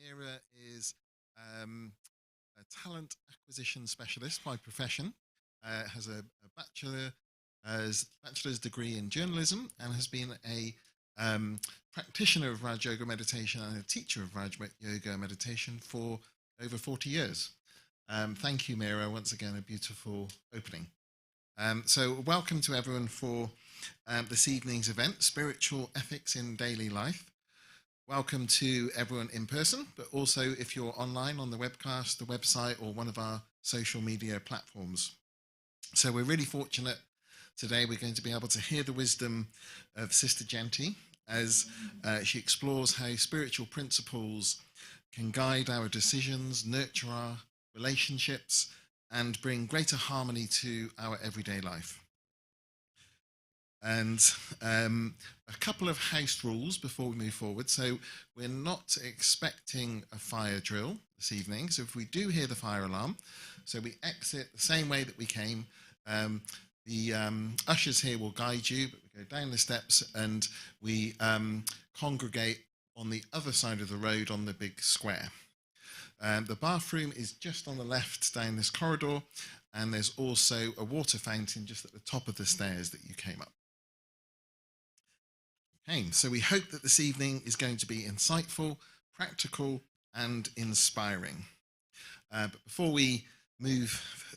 Mira is a talent acquisition specialist by profession, has a bachelor's degree in journalism, and has been a practitioner of Raj Yoga meditation and a teacher of Raj Yoga meditation for over 40 years. Thank you, Mira. Once again, a beautiful opening. So welcome to everyone for this evening's event, Spiritual Ethics in Daily Life. Welcome to everyone in person, but also if you're online on the webcast, the website, or one of our social media platforms. So we're really fortunate today. We're going to be able to hear the wisdom of Sister Jayanti as she explores how spiritual principles can guide our decisions, nurture our relationships, and bring greater harmony to our everyday life. And a couple of house rules before we move forward. So we're not expecting a fire drill this evening. So if we do hear the fire alarm, so we exit the same way that we came. The ushers here will guide you, but we go down the steps and we congregate on the other side of the road on the big square. The bathroom is just on the left down this corridor, and there's also a water fountain just at the top of the stairs that you came up. Okay, so we hope that this evening is going to be insightful, practical, and inspiring. But before we move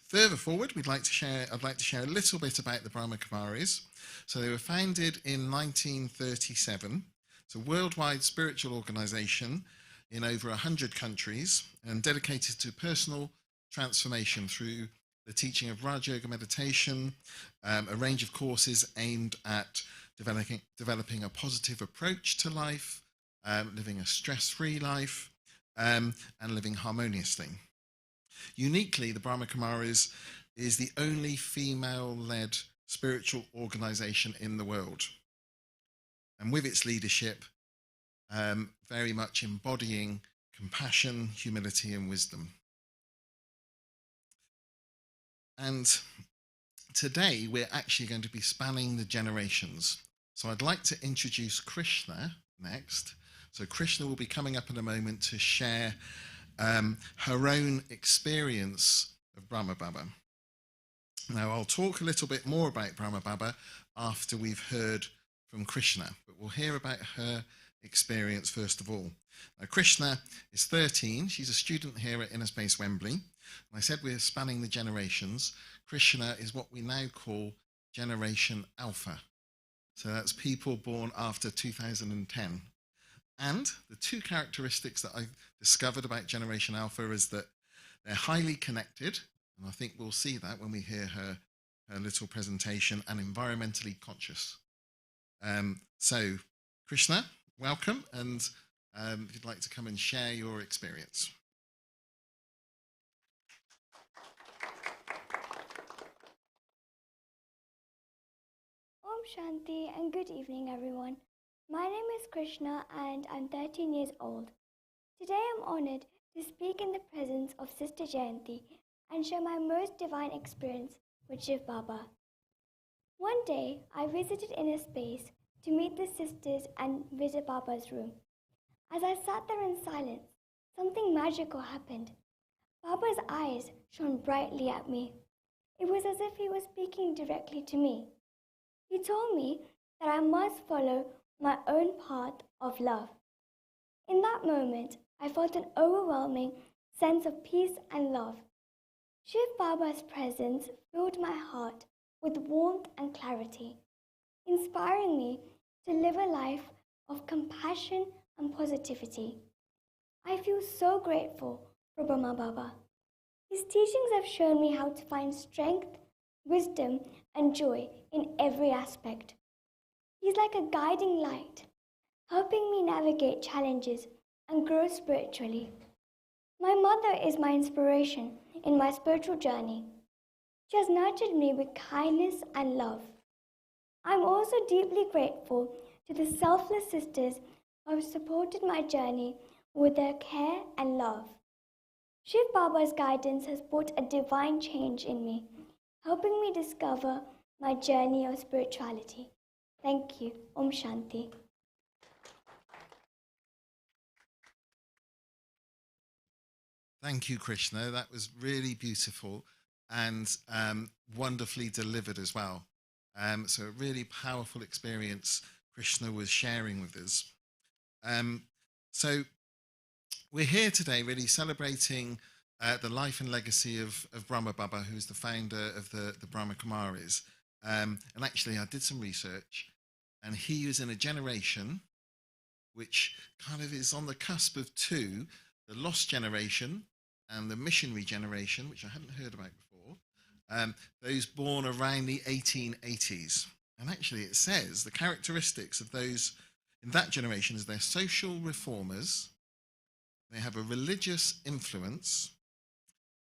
further forward, I'd like to share a little bit about the Brahma Kumaris. So they were founded in 1937. It's a worldwide spiritual organization in over 100 countries and dedicated to personal transformation through the teaching of Raj Yoga meditation, a range of courses aimed at developing a positive approach to life, living a stress-free life, and living harmoniously. Uniquely, the Brahma Kumaris is the only female-led spiritual organization in the world. And with its leadership, very much embodying compassion, humility, and wisdom. And today, we're actually going to be spanning the generations. So I'd like to introduce Krishna next. So Krishna will be coming up in a moment to share her own experience of Brahma Baba. Now, I'll talk a little bit more about Brahma Baba after we've heard from Krishna, but we'll hear about her experience first of all. Now, Krishna is 13. She's a student here at Inner Space Wembley. And I said we're spanning the generations. Krishna is what we now call Generation Alpha. So that's people born after 2010. And the two characteristics that I've discovered about Generation Alpha is that they're highly connected, and I think we'll see that when we hear her little presentation, and environmentally conscious. So, Krishna, welcome, and if you'd like to come and share your experience. Om Shanti and good evening, everyone. My name is Krishna and I'm 13 years old. Today I'm honored to speak in the presence of Sister Jayanti and share my most divine experience with Shiv Baba. One day, I visited Inner Space to meet the sisters and visit Baba's room. As I sat there in silence, something magical happened. Baba's eyes shone brightly at me. It was as if he was speaking directly to me. He told me that I must follow my own path of love. In that moment, I felt an overwhelming sense of peace and love. Shiv Baba's presence filled my heart with warmth and clarity, inspiring me to live a life of compassion and positivity. I feel so grateful for Brahma Baba. His teachings have shown me how to find strength, wisdom, and joy in every aspect. He's like a guiding light, helping me navigate challenges and grow spiritually. My mother is my inspiration in my spiritual journey. She has nurtured me with kindness and love. I'm also deeply grateful to the selfless sisters who have supported my journey with their care and love. Shiv Baba's guidance has brought a divine change in me, helping me discover my journey of spirituality. Thank you. Om Shanti. Thank you, Krishna. That was really beautiful and wonderfully delivered as well. So a really powerful experience Krishna was sharing with us. So we're here today really celebrating the life and legacy of Brahma Baba, who's the founder of the Brahma Kumaris. And actually, I did some research, and he was in a generation which kind of is on the cusp of two, the lost generation and the missionary generation, which I hadn't heard about before, those born around the 1880s. And actually, it says the characteristics of those in that generation is they're social reformers, they have a religious influence,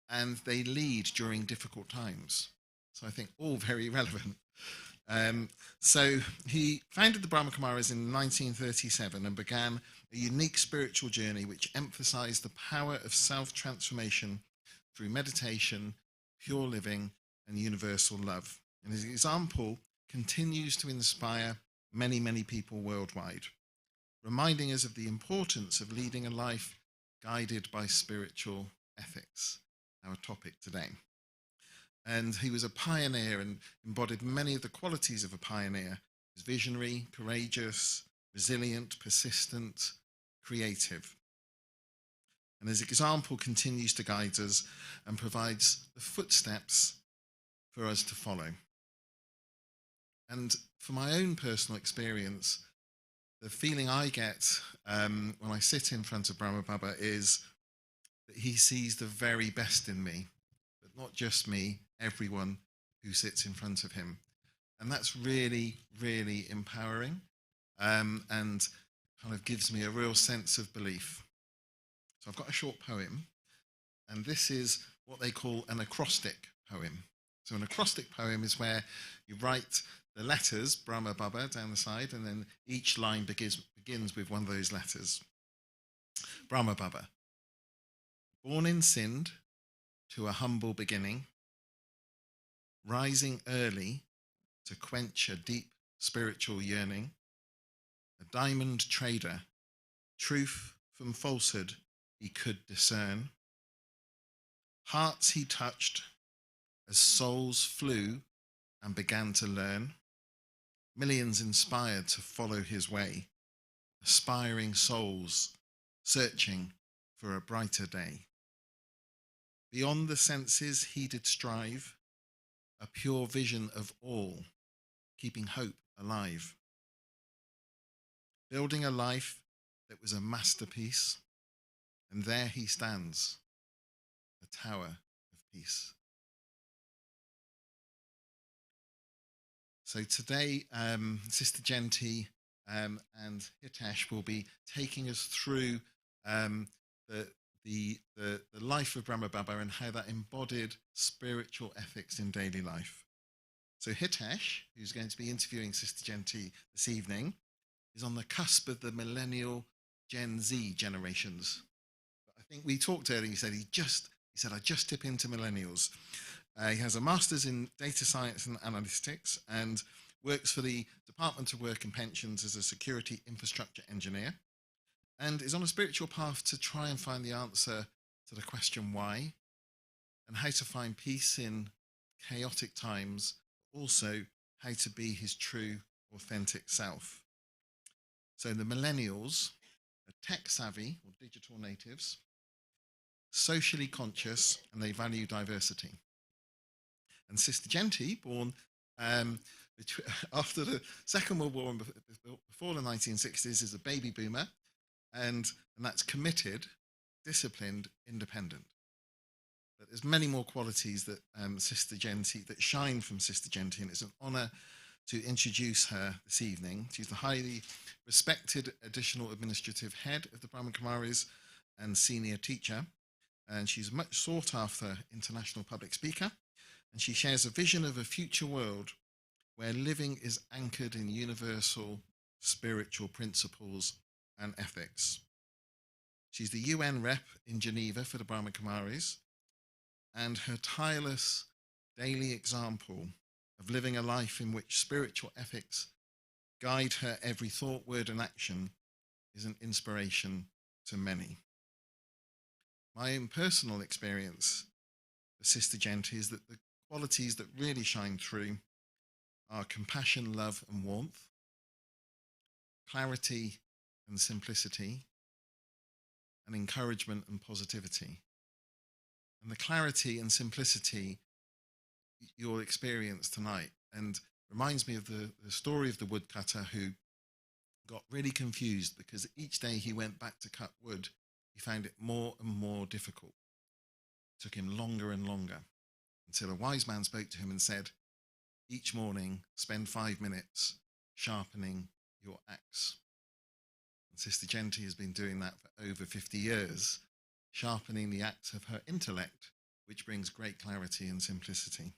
and they lead during difficult times. So I think all very relevant. So he founded the Brahma Kumaris in 1937 and began a unique spiritual journey which emphasized the power of self-transformation through meditation, pure living, and universal love. And his example continues to inspire many, many people worldwide, reminding us of the importance of leading a life guided by spiritual ethics, our topic today. And he was a pioneer and embodied many of the qualities of a pioneer. He was visionary, courageous, resilient, persistent, creative. And his example continues to guide us and provides the footsteps for us to follow. And for my own personal experience, the feeling I get when I sit in front of Brahma Baba is that he sees the very best in me, but not just me, everyone who sits in front of him. And that's really, really empowering and kind of gives me a real sense of belief. So I've got a short poem, and this is what they call an acrostic poem. So an acrostic poem is where you write the letters, Brahma Baba, down the side, and then each line begins with one of those letters. Brahma Baba. Born in Sindh to a humble beginning, rising early to quench a deep spiritual yearning, a diamond trader, truth from falsehood he could discern, Hearts he touched as souls flew and began to learn. Millions inspired to follow his way, aspiring souls searching for a brighter day. Beyond the senses he did strive, a pure vision of all, keeping hope alive. Building a life that was a masterpiece, and there he stands, a tower of peace. So today, Sister Jayanti and Hitesh will be taking us through the life of Brahma Baba and how that embodied spiritual ethics in daily life. So Hitesh, who's going to be interviewing Sister Jayanti this evening, is on the cusp of the millennial Gen Z generations. I think we talked earlier, he said I just tip into millennials. He has a master's in data science and analytics and works for the Department of Work and Pensions as a security infrastructure engineer, and is on a spiritual path to try and find the answer to the question why, and how to find peace in chaotic times, also how to be his true, authentic self. So the millennials are tech savvy or digital natives, socially conscious, and they value diversity. And Sister Jayanti, born after the Second World War and before the 1960s, is a baby boomer, and that's committed, disciplined, independent. But there's many more qualities that Sister Jayanti, that shine from Sister Jayanti, and it's an honour to introduce her this evening. She's the highly respected additional administrative head of the Brahma Kumaris and senior teacher, and she's a much sought after international public speaker, and she shares a vision of a future world where living is anchored in universal spiritual principles and ethics. She's the UN rep in Geneva for the Brahma Kumaris, and her tireless daily example of living a life in which spiritual ethics guide her every thought, word, and action is an inspiration to many. My own personal experience with Sister Jayanti is that the qualities that really shine through are compassion, love, and warmth, clarity and simplicity, and encouragement and positivity. And the clarity and simplicity you'll experience tonight, and reminds me of the story of the woodcutter who got really confused because each day he went back to cut wood, he found it more and more difficult. It took him longer and longer until a wise man spoke to him and said, each morning spend 5 minutes sharpening your axe. And Sister Jayanti has been doing that for over 50 years, sharpening the axe of her intellect, which brings great clarity and simplicity.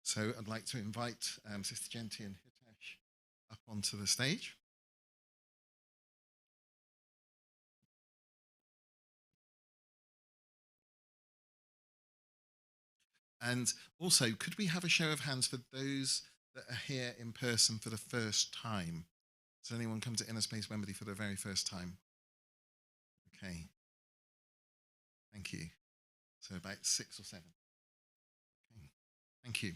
So I'd like to invite Sister Jayanti and Hitesh up onto the stage. And also, could we have a show of hands for those that are here in person for the first time? Does anyone come to Inner Space Wembley for the very first time? Okay. Thank you. So about 6 or 7. Okay. Thank you.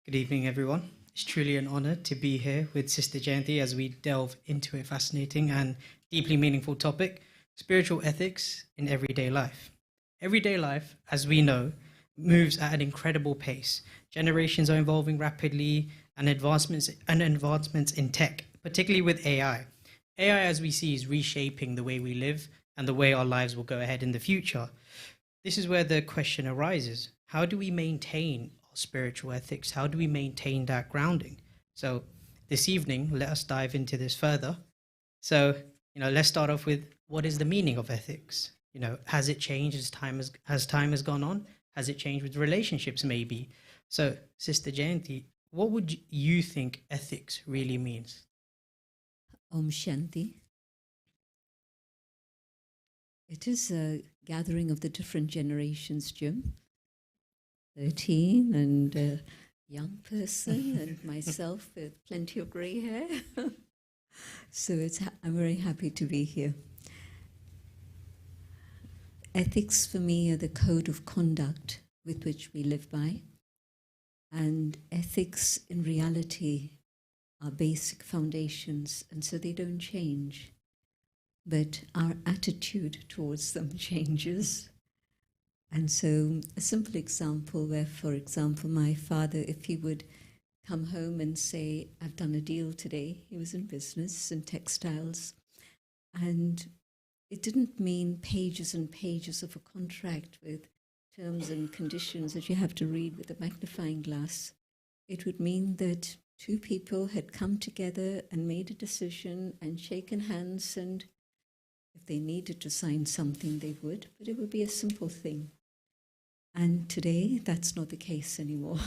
Good evening, everyone. It's truly an honor to be here with Sister Jayanti as we delve into a fascinating and deeply meaningful topic, spiritual ethics in everyday life. Everyday life, as we know, moves at an incredible pace. Generations are evolving rapidly, and advancements in tech, particularly with AI. AI, as we see, is reshaping the way we live and the way our lives will go ahead in the future. This is where the question arises: how do we maintain our spiritual ethics? How do we maintain that grounding? So this evening, let us dive into this further. So, let's start off with, what is the meaning of ethics? Has it changed as time has gone on? Has it changed with relationships, maybe? So, Sister Jayanti, what would you think ethics really means? Om Shanti. It is a gathering of the different generations, Jim. 13 and a young person and myself with plenty of grey hair. So I'm very happy to be here. ethics for me are the code of conduct with which we live by. And ethics in reality are basic foundations, and so they don't change. But our attitude towards them changes. And so a simple example where, for example, my father, if he would come home and say, I've done a deal today, he was in business and textiles, and it didn't mean pages and pages of a contract with terms and conditions that you have to read with a magnifying glass. It would mean that two people had come together and made a decision and shaken hands, and if they needed to sign something, they would, but it would be a simple thing. And today, that's not the case anymore.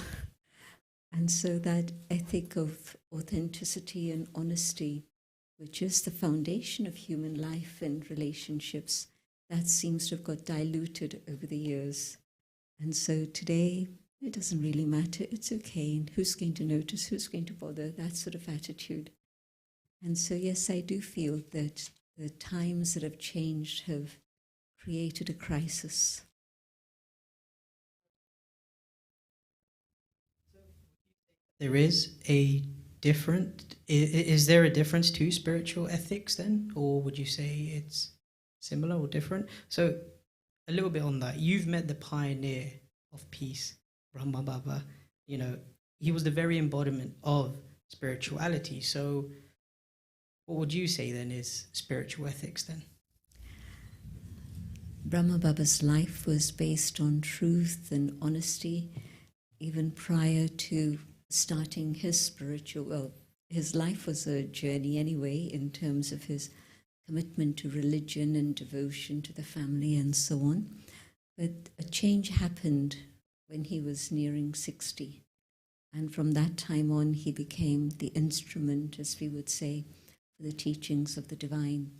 And so that ethic of authenticity and honesty, which is the foundation of human life and relationships, that seems to have got diluted over the years. And so today, it doesn't really matter. It's okay. And who's going to notice? Who's going to bother? That sort of attitude. And so, yes, I do feel that the times that have changed have created a crisis. There is a is there a difference to spiritual ethics then? Or would you say it's similar or different? So a little bit on that. You've met the pioneer of peace, Brahma Baba. You know, he was the very embodiment of spirituality. So what would you say then is spiritual ethics then? Brahma Baba's life was based on truth and honesty, even prior to starting his spiritual, well, his life was a journey anyway in terms of his commitment to religion and devotion to the family and so on. But a change happened when he was nearing 60. And from that time on, he became the instrument, as we would say, for the teachings of the divine.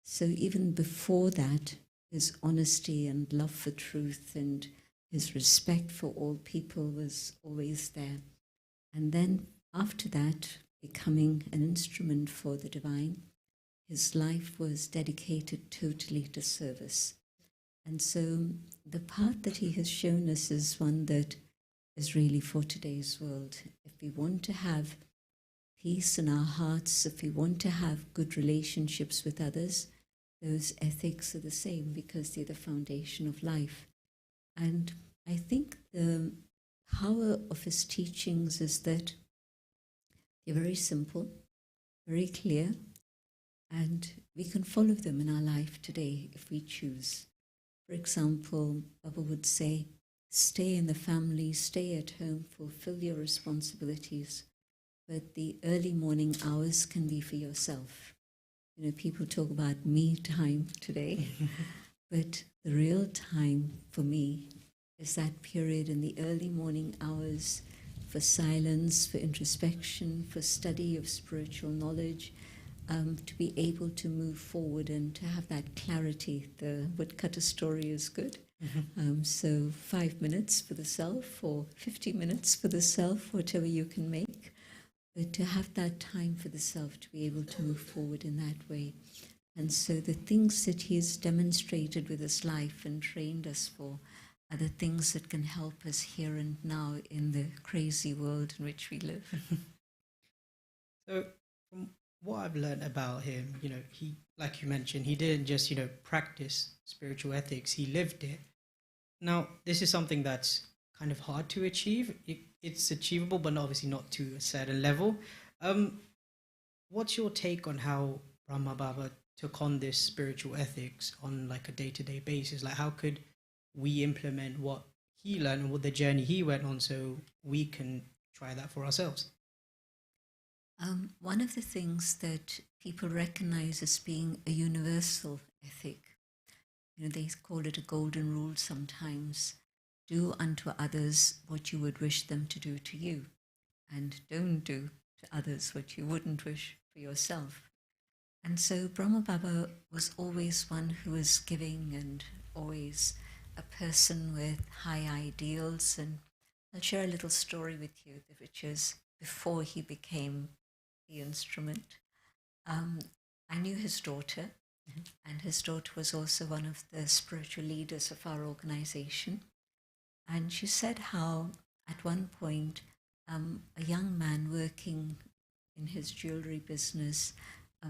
So even before that, his honesty and love for truth and his respect for all people was always there. And then after that, becoming an instrument for the divine, his life was dedicated totally to service. And so the path that he has shown us is one that is really for today's world. If we want to have peace in our hearts, if we want to have good relationships with others, those ethics are the same because they're the foundation of life. And I think the power of his teachings is that they're very simple, very clear, and we can follow them in our life today if we choose. For example, Baba would say, stay in the family, stay at home, fulfill your responsibilities, but the early morning hours can be for yourself. You know, people talk about me time today, but the real time for me is that period in the early morning hours for silence, for introspection, for study of spiritual knowledge, to be able to move forward and to have that clarity. The woodcutter story is good. So 5 minutes for the self or 50 minutes for the self, whatever you can make. But to have that time for the self, to be able to move forward in that way. And so the things that he has demonstrated with his life and trained us for are the things that can help us here and now in the crazy world in which we live. So from what I've learned about him, you know, he, like you mentioned, he didn't just, you know, practice spiritual ethics, he lived it. Now, this is something that's kind of hard to achieve. It's achievable, but obviously not to a certain level. What's your take on how Brahma Baba took on this spiritual ethics on like a day-to-day basis? Like, how could we implement what he learned and what the journey he went on so we can try that for ourselves? One of the things that people recognize as being a universal ethic, you know, they call it a golden rule sometimes. Do unto others what you would wish them to do to you, and don't do to others what you wouldn't wish for yourself. And so Brahma Baba was always one who was giving and always a person with high ideals. And I'll share a little story with you, which is before he became the instrument. I knew his daughter, And his daughter was also one of the spiritual leaders of our organization. And she said how at one point a young man working in his jewelry business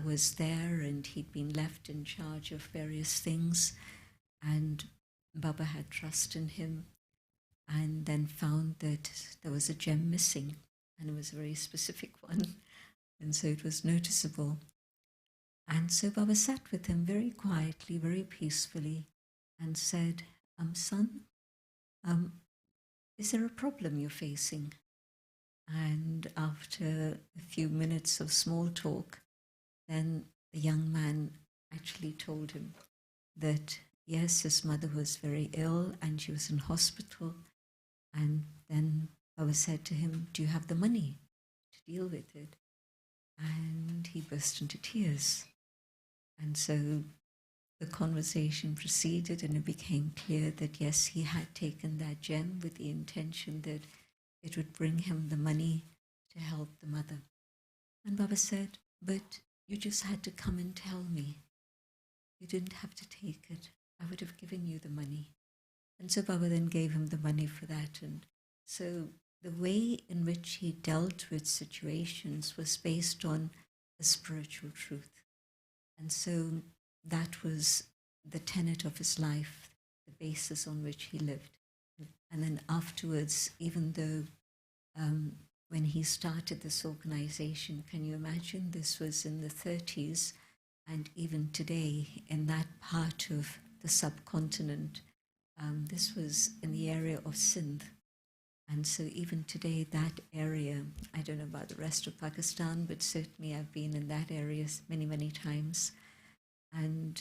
was there, and he'd been left in charge of various things. And Baba had trust in him, and then found that there was a gem missing, and it was a very specific one. And so it was noticeable. And so Baba sat with him very quietly, very peacefully, and said, son, is there a problem you're facing? And after a few minutes of small talk, then the young man actually told him that, yes, his mother was very ill and she was in hospital. And then Baba said to him, do you have the money to deal with it? And he burst into tears. And so the conversation proceeded, and it became clear that, yes, he had taken that gem with the intention that it would bring him the money to help the mother. And Baba said, but you just had to come and tell me. You didn't have to take it. I would have given you the money. And so Baba then gave him the money for that. And so the way in which he dealt with situations was based on a spiritual truth. And so that was the tenet of his life, the basis on which he lived. And then afterwards, even though when he started this organization, can you imagine, this was in the 30s, and even today in that part of the subcontinent, this was in the area of Sindh. And so even today, that area, I don't know about the rest of Pakistan, but certainly I've been in that area many, many times. And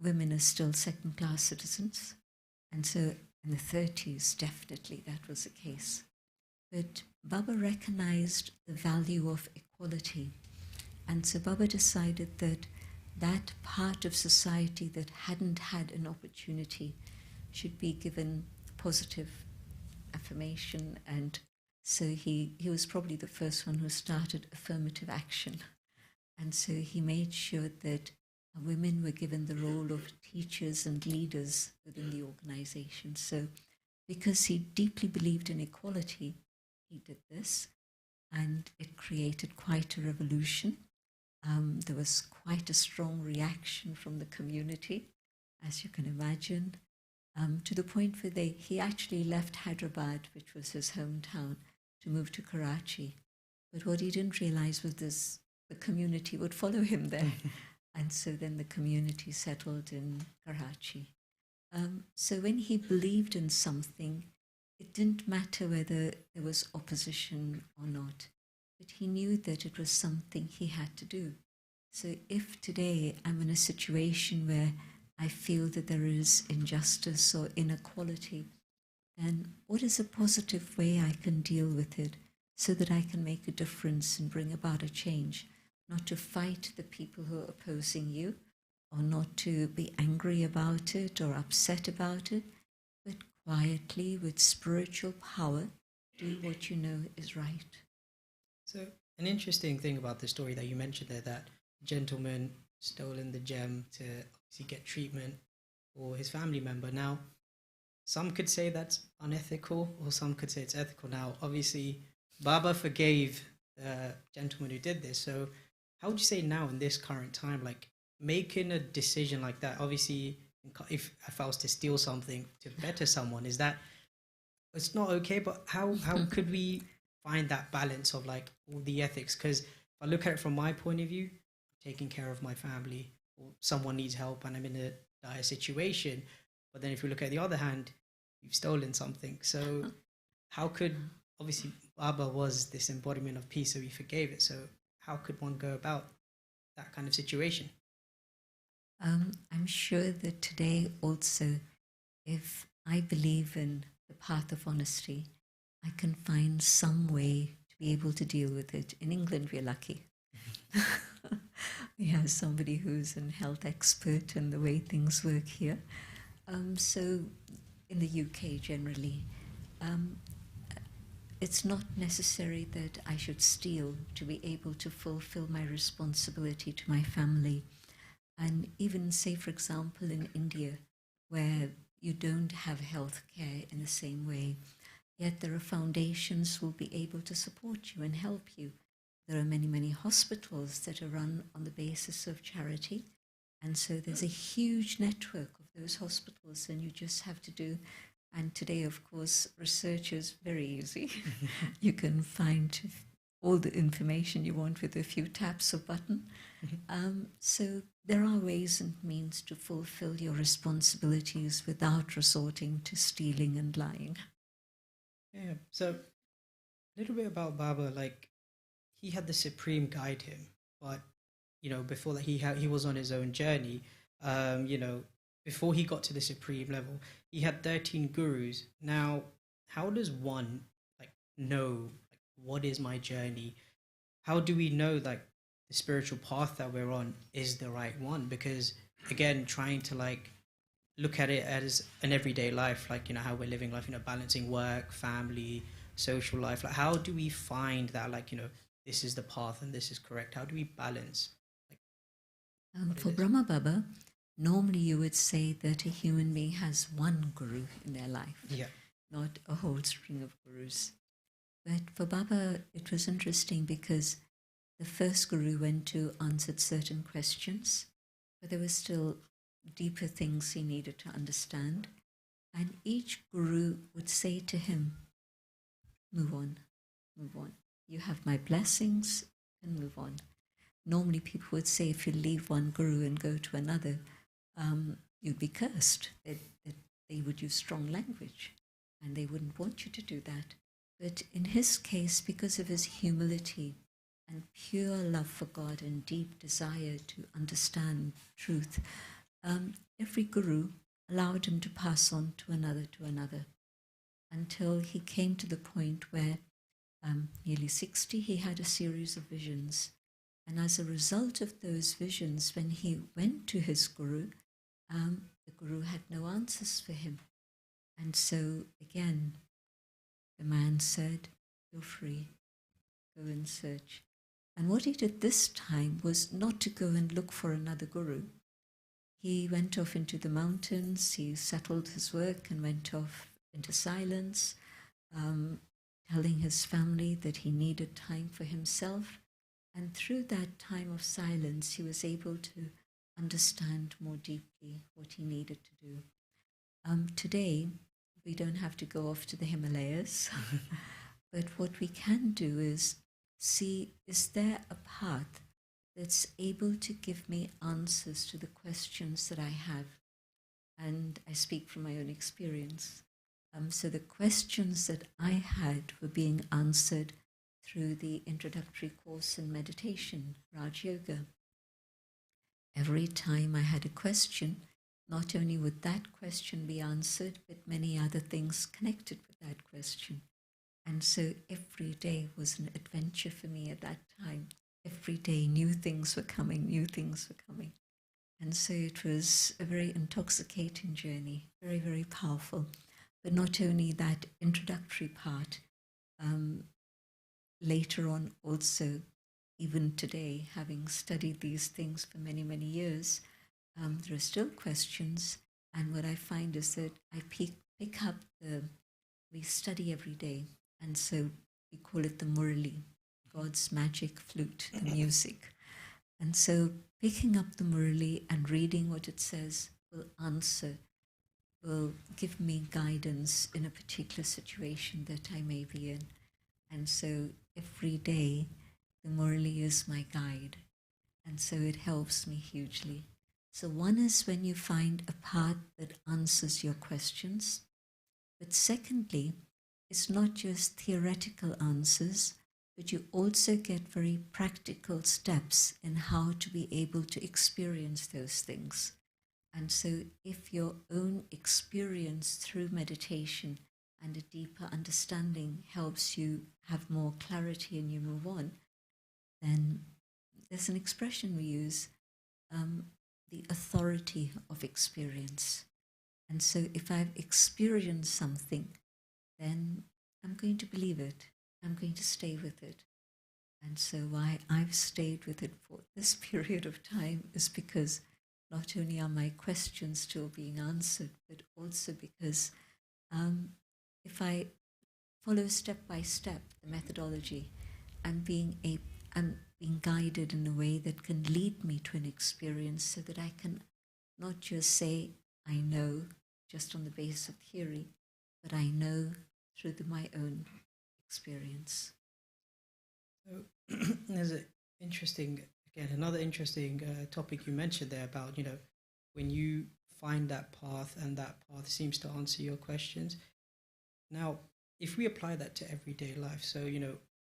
women are still second-class citizens. And so in the 30s, definitely that was the case. But Baba recognized the value of equality. And so Baba decided that that part of society that hadn't had an opportunity should be given positive affirmation. And so he was probably the first one who started affirmative action. And so he made sure that women were given the role of teachers and leaders within the organization. So because he deeply believed in equality, he did this, and it created quite a revolution. There was quite a strong reaction from the community, as you can imagine, to the point where he actually left Hyderabad, which was his hometown, to move to Karachi. But what he didn't realize was the community would follow him there. And so then the community settled in Karachi. So when he believed in something, it didn't matter whether there was opposition or not, but he knew that it was something he had to do. So if today I'm in a situation where I feel that there is injustice or inequality, then what is a positive way I can deal with it so that I can make a difference and bring about a change? Not to fight the people who are opposing you, or not to be angry about it or upset about it, but quietly, with spiritual power, do what you know is right. So an interesting thing about the story that you mentioned there, that gentleman stolen the gem to obviously get treatment for his family member. Now, some could say that's unethical, or some could say it's ethical. Now, obviously, Baba forgave the gentleman who did this. So how would you say now in this current time, like making a decision like that, obviously if I was to steal something to better someone, is that, it's not okay, but how could we find that balance of like all the ethics? Because if I look at it from my point of view, taking care of my family, or someone needs help and I'm in a dire situation, but then if you look at the other hand, you've stolen something. So how could, obviously Baba was this embodiment of peace, so he forgave it. So how could one go about that kind of situation? I'm sure that today also, if I believe in the path of honesty, I can find some way to be able to deal with it. In England, we're lucky. We have somebody who's an health expert in the way things work here. So in the UK generally, it's not necessary that I should steal to be able to fulfill my responsibility to my family. And even, say, for example, in India, where you don't have health care in the same way, yet there are foundations who will be able to support you and help you. There are many, many hospitals that are run on the basis of charity. And so there's a huge network of those hospitals, and you just have to do. And today, of course, research is very easy. You can find all the information you want with a few taps of button. So there are ways and means to fulfill your responsibilities without resorting to stealing and lying. Yeah. So a little bit about Baba, like he had the Supreme guide him, but before that he was on his own journey. Before he got to the Supreme level, he had 13 gurus. Now, how does one know what is my journey? How do we know the spiritual path that we're on is the right one? Because again, trying to look at it as an everyday life, how we're living life, balancing work, family, social life. How do we find that this is the path and this is correct? How do we balance? For Brahma Baba, normally you would say that a human being has one guru in their life, not a whole string of gurus. But for Baba, it was interesting because the first guru went to answer certain questions, but there were still deeper things he needed to understand. And each guru would say to him, move on, move on. You have my blessings, and move on. Normally people would say if you leave one guru and go to another, you'd be cursed. They would use strong language and they wouldn't want you to do that. But in his case, because of his humility and pure love for God and deep desire to understand truth, every guru allowed him to pass on to another, until he came to the point where, nearly 60, he had a series of visions. And as a result of those visions, when he went to his guru, the guru had no answers for him. And so again, the man said, "You're free, go and search." And what he did this time was not to go and look for another guru. He went off into the mountains, he settled his work and went off into silence, telling his family that he needed time for himself. And through that time of silence, he was able to understand more deeply what he needed to do. Today, we don't have to go off to the Himalayas, but what we can do is see, is there a path that's able to give me answers to the questions that I have? And I speak from my own experience. So the questions that I had were being answered through the introductory course in meditation, Raj Yoga. Every time I had a question, not only would that question be answered, but many other things connected with that question. And so every day was an adventure for me at that time. Every day new things were coming, new things were coming. And so it was a very intoxicating journey, very, very powerful. But not only that introductory part, later on also, even today, having studied these things for many, many years, there are still questions. And what I find is that I pick up we study every day. And so we call it the Murali, God's magic flute, the music. And so picking up the Murali and reading what it says will give me guidance in a particular situation that I may be in. And so every day, the Murali is my guide. And so it helps me hugely. So one is when you find a path that answers your questions. But secondly, it's not just theoretical answers, but you also get very practical steps in how to be able to experience those things. And so if your own experience through meditation and a deeper understanding helps you have more clarity and you move on, then there's an expression we use, the authority of experience. And so if I've experienced something, then I'm going to believe it. I'm going to stay with it. And so why I've stayed with it for this period of time is because not only are my questions still being answered, but also because if I follow step by step the methodology, I'm being guided in a way that can lead me to an experience, so that I can not just say I know just on the basis of theory, but I know through my own experience. So there's another interesting topic you mentioned there about, when you find that path and that path seems to answer your questions. Now, if we apply that to everyday life, so,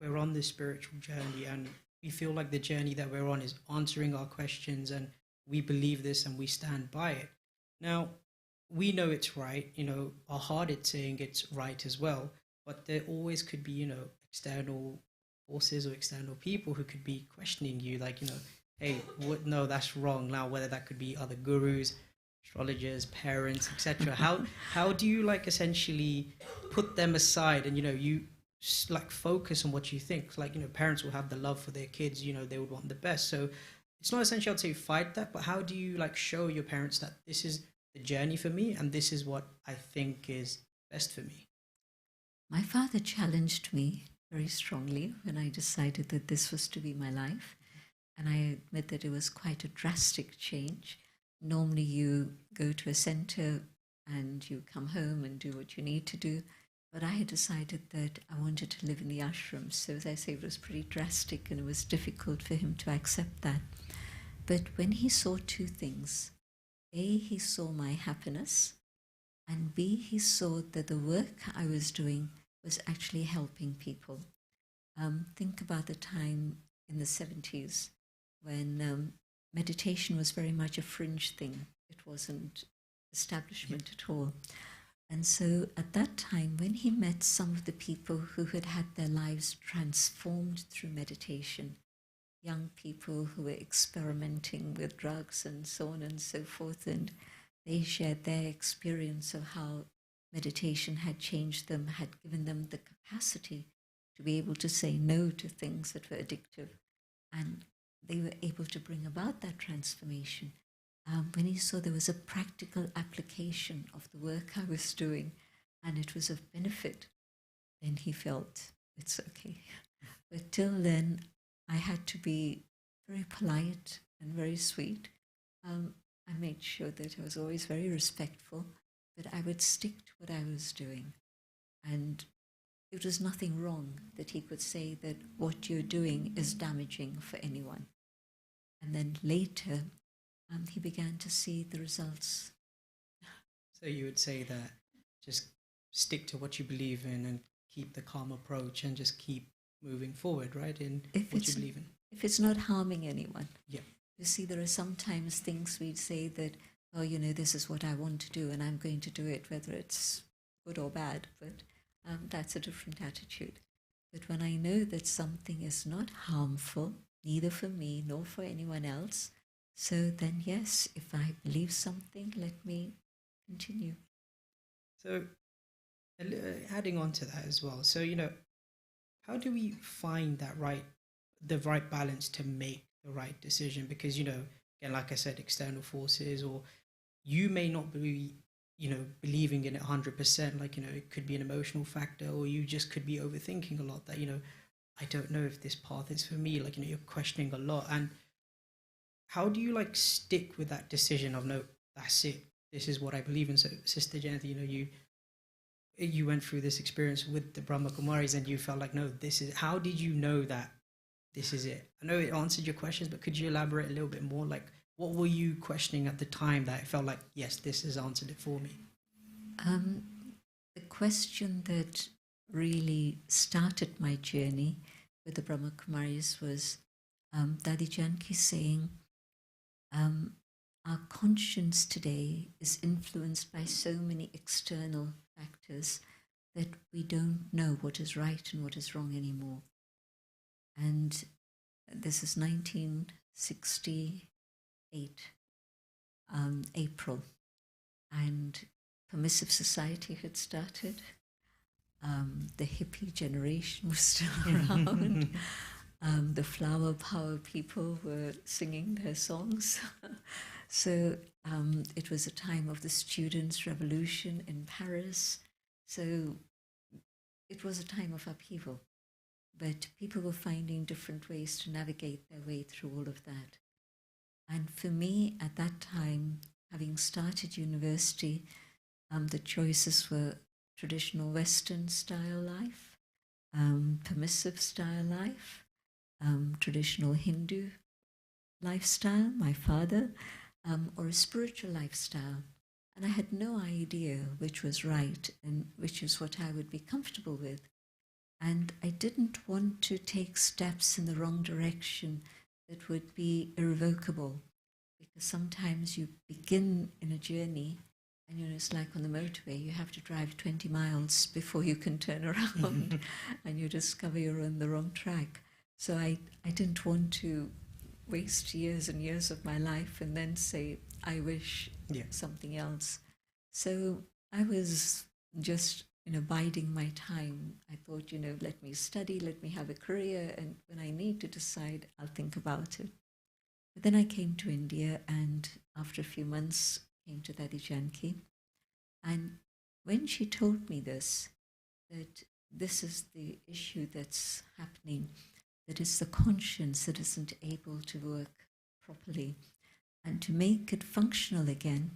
we're on this spiritual journey and we feel like the journey that we're on is answering our questions, and we believe this and we stand by it. Now, we know it's right, our heart is saying it's right as well, but there always could be, external forces or external people who could be questioning you, like, hey, no, that's wrong. Now, whether that could be other gurus, astrologers, parents, etc. How do you essentially put them aside and you focus on what you think? Parents will have the love for their kids, they would want the best. So it's not essentially, I'd say, fight that, but how do you show your parents that this is the journey for me and this is what I think is best for me? My father challenged me very strongly when I decided that this was to be my life. And I admit that it was quite a drastic change. Normally you go to a center and you come home and do what you need to do. But I had decided that I wanted to live in the ashram. So as I say, it was pretty drastic and it was difficult for him to accept that. But when he saw two things, A, he saw my happiness, and B, he saw that the work I was doing was actually helping people. Think about the time in the 70s when meditation was very much a fringe thing. It wasn't establishment at all. And so at that time, when he met some of the people who had had their lives transformed through meditation, young people who were experimenting with drugs and so on and so forth, and they shared their experience of how meditation had changed them, had given them the capacity to be able to say no to things that were addictive. And they were able to bring about that transformation. When he saw there was a practical application of the work I was doing and it was of benefit, then he felt it's okay. But till then, I had to be very polite and very sweet. I made sure that I was always very respectful, but I would stick to what I was doing. And it was nothing wrong that he could say that what you're doing is damaging for anyone. And then later, he began to see the results. So you would say that just stick to what you believe in and keep the calm approach and just keep moving forward, right, in what you believe in. If it's not harming anyone. Yeah. You see, there are sometimes things we'd say that, oh, this is what I want to do and I'm going to do it, whether it's good or bad, but that's a different attitude. But when I know that something is not harmful, neither for me nor for anyone else, so then yes, if I believe something, let me continue. So adding on to that as well, so how do we find the right balance to make the right decision? Because again, like I said, external forces, or you may not be believing in it 100%, it could be an emotional factor, or you just could be overthinking a lot that I don't know if this path is for me, you're questioning a lot. And how do you stick with that decision of, no, that's it, this is what I believe in? So Sister Jayanti, you went through this experience with the Brahma Kumaris and you felt like, no, this is, how did you know that this is it? I know it answered your questions, but could you elaborate a little bit more? What were you questioning at the time that it felt like, yes, this has answered it for me? The question that really started my journey with the Brahma Kumaris was Dadi Janki saying, our conscience today is influenced by so many external factors that we don't know what is right and what is wrong anymore. And this is 1968, April, and permissive society had started. The hippie generation was still around. The flower power people were singing their songs. So it was a time of the students' revolution in Paris. So it was a time of upheaval. But people were finding different ways to navigate their way through all of that. And for me, at that time, having started university, the choices were traditional Western style life, permissive style life, traditional Hindu lifestyle, my father, or a spiritual lifestyle. And I had no idea which was right and which is what I would be comfortable with. And I didn't want to take steps in the wrong direction that would be irrevocable, because sometimes you begin in a journey and it's like on the motorway, you have to drive 20 miles before you can turn around and you discover you're on the wrong track. So I didn't want to waste years and years of my life and then say, I wish something else. So I was just biding my time. I thought, let me study, let me have a career, and when I need to decide, I'll think about it. But then I came to India, and after a few months, came to Dadi Janki. And when she told me this, that this is the issue that's happening, that it's the conscience that isn't able to work properly, and to make it functional again,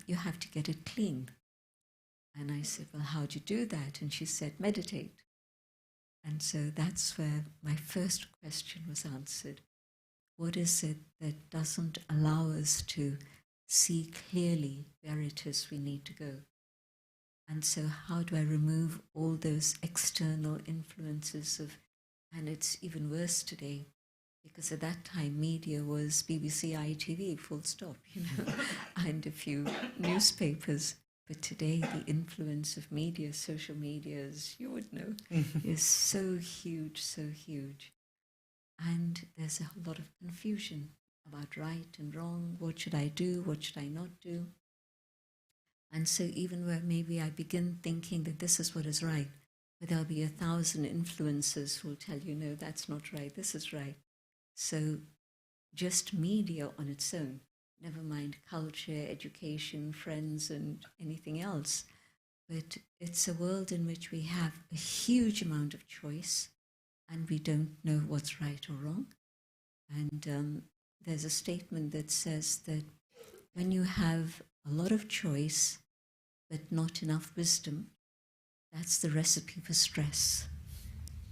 you have to get it clean. And I said, well, how do you do that? And she said, meditate. And so that's where my first question was answered. What is it that doesn't allow us to see clearly where it is we need to go? And so how do I remove all those external influences of, and it's even worse today, because at that time media was BBC, ITV, full stop, and a few newspapers. But today, the influence of media, social media, as you would know, is so huge, so huge. And there's a lot of confusion about right and wrong. What should I do? What should I not do? And so even where maybe I begin thinking that this is what is right, but there'll be 1,000 influencers who will tell you, no, that's not right, this is right. So just media on its own, never mind culture, education, friends, and anything else. But it's a world in which we have a huge amount of choice and we don't know what's right or wrong. And there's a statement that says that when you have a lot of choice but not enough wisdom, that's the recipe for stress,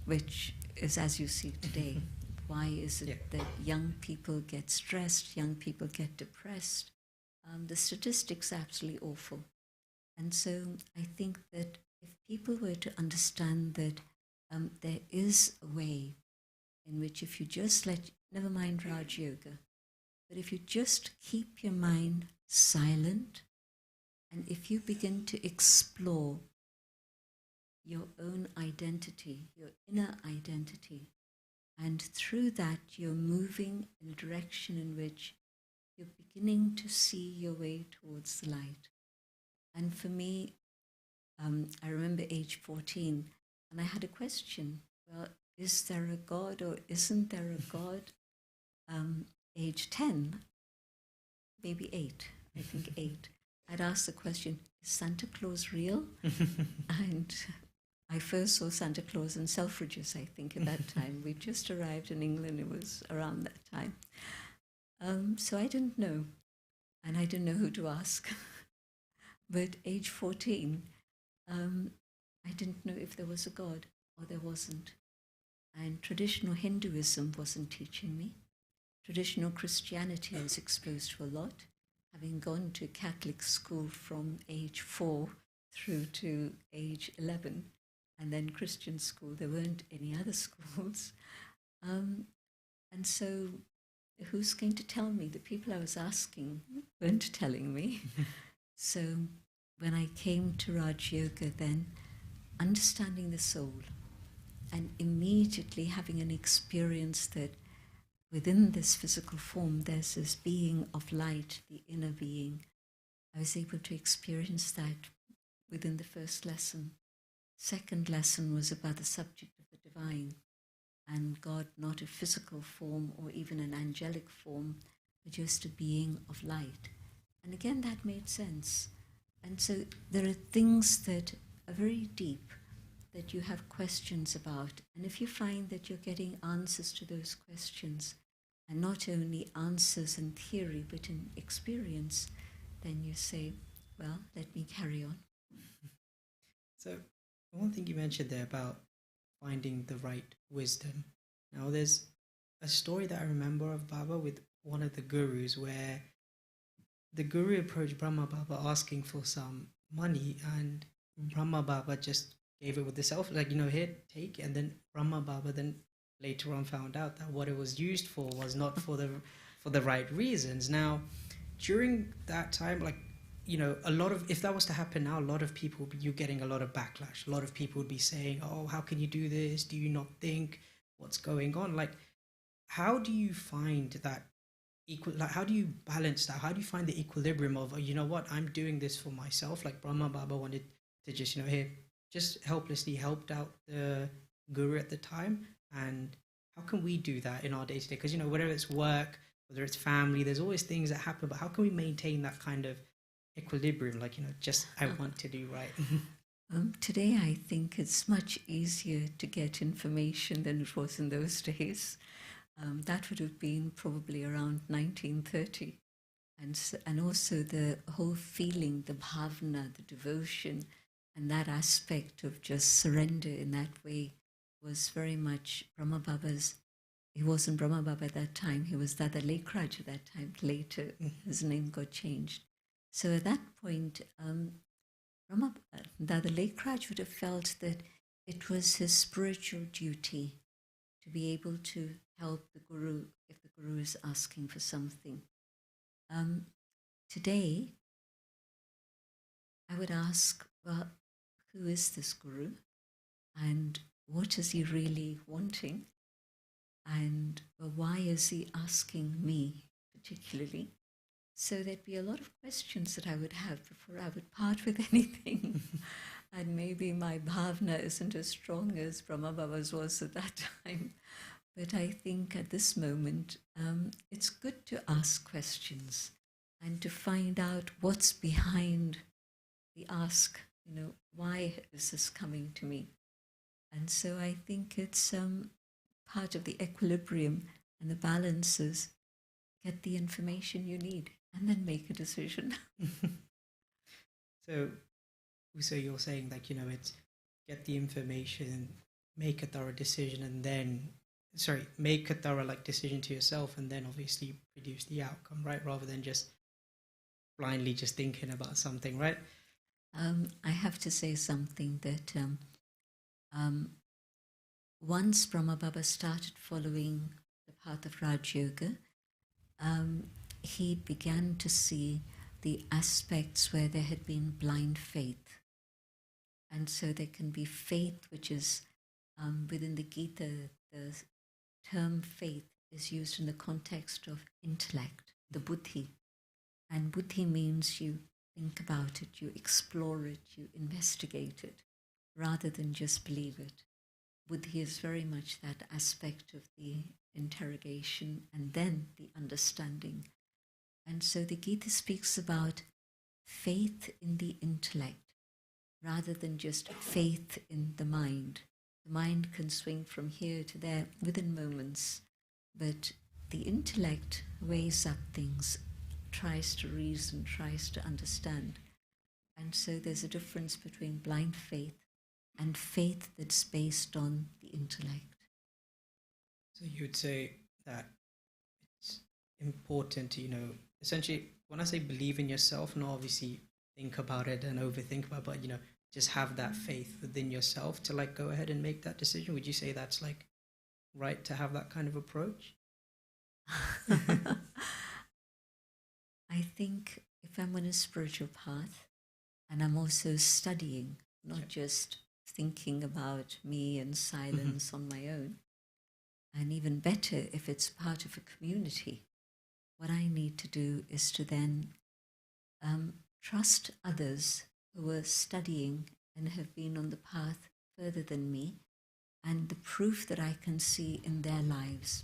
which is as you see today. Why is it that young people get stressed, young people get depressed? The statistics are absolutely awful. And so I think that if people were to understand that there is a way in which if you just never mind Raj Yoga, but if you just keep your mind silent, and if you begin to explore your own identity, your inner identity, and through that, you're moving in a direction in which you're beginning to see your way towards the light. And for me, I remember age 14, and I had a question. Well, is there a God or isn't there a God? Age 10, maybe 8, I think 8. I'd asked the question, is Santa Claus real? And I first saw Santa Claus in Selfridges, I think, at that time. We'd just arrived in England. It was around that time. So I didn't know, and I didn't know who to ask. But age 14, I didn't know if there was a God or there wasn't. And traditional Hinduism wasn't teaching me. Traditional Christianity I was exposed to a lot, having gone to Catholic school from age 4 through to age 11. And then Christian school, there weren't any other schools. And so who's going to tell me? The people I was asking weren't telling me. So when I came to Raj Yoga then, understanding the soul and immediately having an experience that within this physical form there's this being of light, the inner being, I was able to experience that within the first lesson. Second lesson was about the subject of the divine and God, not a physical form or even an angelic form, just a being of light. And again, that made sense. And so there are things that are very deep that you have questions about. And if you find that you're getting answers to those questions, and not only answers in theory, but in experience, then you say, well, let me carry on. So, one thing you mentioned there about finding the right wisdom. Now, there's a story that I remember of Baba with one of the gurus where the guru approached Brahma Baba asking for some money, and Brahma Baba just gave it with the self, like, here, take it. And then Brahma Baba then later on found out that what it was used for was not for the right reasons. Now, during that time, like, a lot of, if that was to happen now, a lot of people would be, you getting a lot of backlash. A lot of people would be saying, oh, how can you do this? Do you not think? What's going on? Like, how do you find that like, how do you balance that? How do you find the equilibrium of, oh, you know what, I'm doing this for myself? Like Brahma Baba wanted to just, here, just helplessly helped out the guru at the time. And how can we do that in our day-to-day? Because, whether it's work, whether it's family, there's always things that happen, but how can we maintain that kind of equilibrium? Like, just, I want to do right. Today, I think it's much easier to get information than it was in those days. That would have been probably around 1930. And also the whole feeling, the bhavna, the devotion, and that aspect of just surrender in that way was very much Brahma Baba's. He wasn't Brahma Baba at that time, he was Dada Lekraj at that time. Later, his name got changed. So at that point, Dada Lekraj would have felt that it was his spiritual duty to be able to help the Guru if the Guru is asking for something. Today, I would ask, well, who is this Guru? And what is he really wanting? And why is he asking me particularly? So there'd be a lot of questions that I would have before I would part with anything. And maybe my bhavna isn't as strong as Brahma Baba's was at that time. But I think at this moment, it's good to ask questions and to find out what's behind the ask. Why is this coming to me? And so I think it's part of the equilibrium and the balances. Get the information you need and then make a decision. So you're saying that, it's get the information, make a thorough decision, and then, make a thorough decision to yourself, and then obviously produce the outcome, right? Rather than just blindly just thinking about something, right? I have to say something that once Brahma Baba started following the path of Raj Yoga, he began to see the aspects where there had been blind faith. And so there can be faith, which is within the Gita, the term faith is used in the context of intellect, the buddhi. And buddhi means you think about it, you explore it, you investigate it, rather than just believe it. Buddhi is very much that aspect of the interrogation and then the understanding. And so the Gita speaks about faith in the intellect rather than just faith in the mind. The mind can swing from here to there within moments, but the intellect weighs up things, tries to reason, tries to understand. And so there's a difference between blind faith and faith that's based on the intellect. So you would say that it's important to, essentially, when I say believe in yourself, not obviously think about it and overthink about it, but, just have that faith within yourself to go ahead and make that decision. Would you say that's right to have that kind of approach? I think if I'm on a spiritual path and I'm also studying, not just thinking about me in silence on my own, and even better if it's part of a community, what I need to do is to then trust others who are studying and have been on the path further than me, and the proof that I can see in their lives.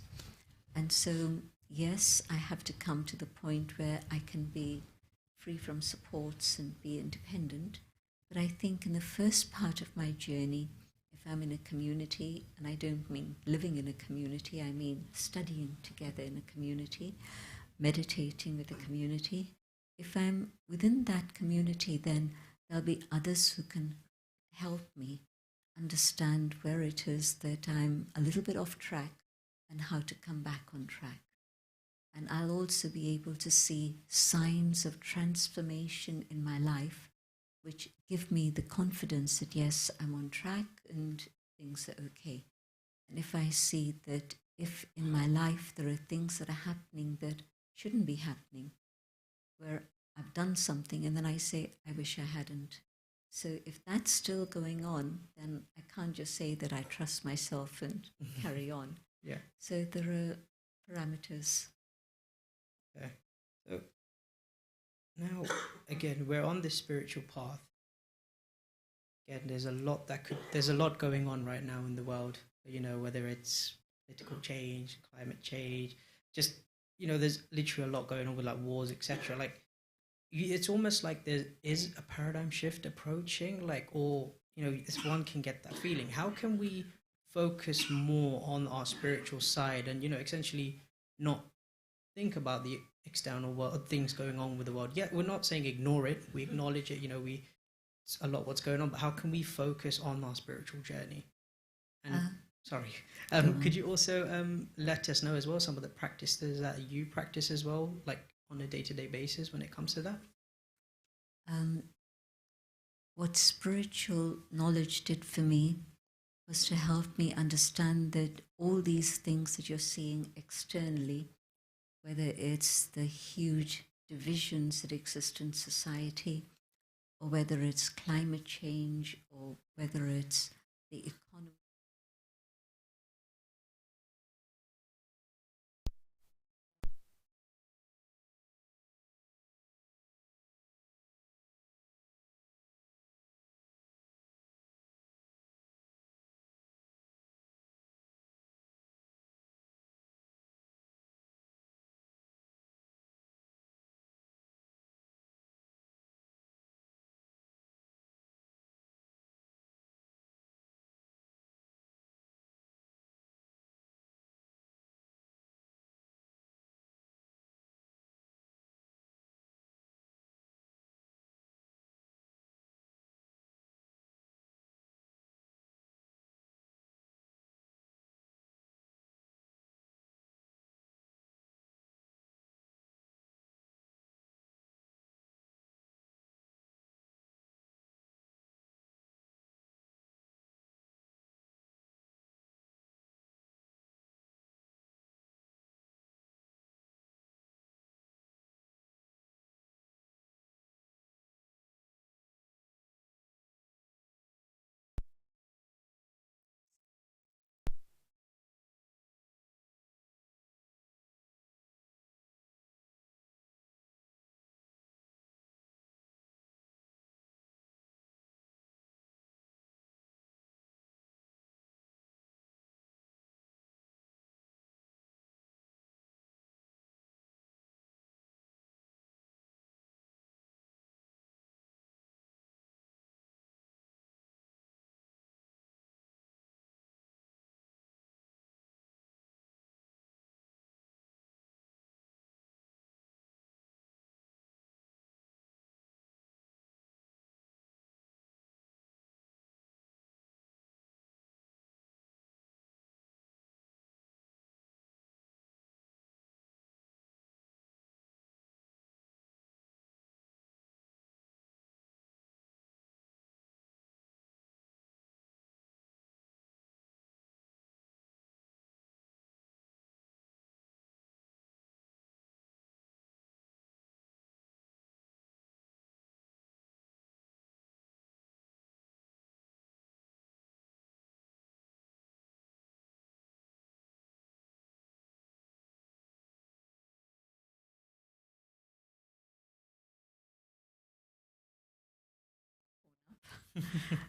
And so yes, I have to come to the point where I can be free from supports and be independent. But I think in the first part of my journey, if I'm in a community, and I don't mean living in a community, I mean studying together in a community, meditating with a community, if I'm within that community, then there'll be others who can help me understand where it is that I'm a little bit off track and how to come back on track. And I'll also be able to see signs of transformation in my life, which give me the confidence that, yes, I'm on track and things are okay. And if I see that if in my life there are things that are happening that shouldn't be happening, where I've done something and then I say, I wish I hadn't. So if that's still going on, then I can't just say that I trust myself and carry on. Yeah. So there are parameters. Okay. So now, again, we're on this spiritual path. Again, there's a lot going on right now in the world. You know, whether it's political change, climate change, just, you know, there's literally a lot going on with like wars, etc. Like, it's almost like there is a paradigm shift approaching, like, or, you know, this one can get that feeling. How can we focus more on our spiritual side and, you know, essentially not think about the external world, things going on with the world? Yeah, we're not saying ignore it. We acknowledge it. You know, it's a lot what's going on, but how can we focus on our spiritual journey? And could you also let us know as well some of the practices that you practice as well, like on a day-to-day basis when it comes to that? What spiritual knowledge did for me was to help me understand that all these things that you're seeing externally, whether it's the huge divisions that exist in society, or whether it's climate change, or whether it's the economy,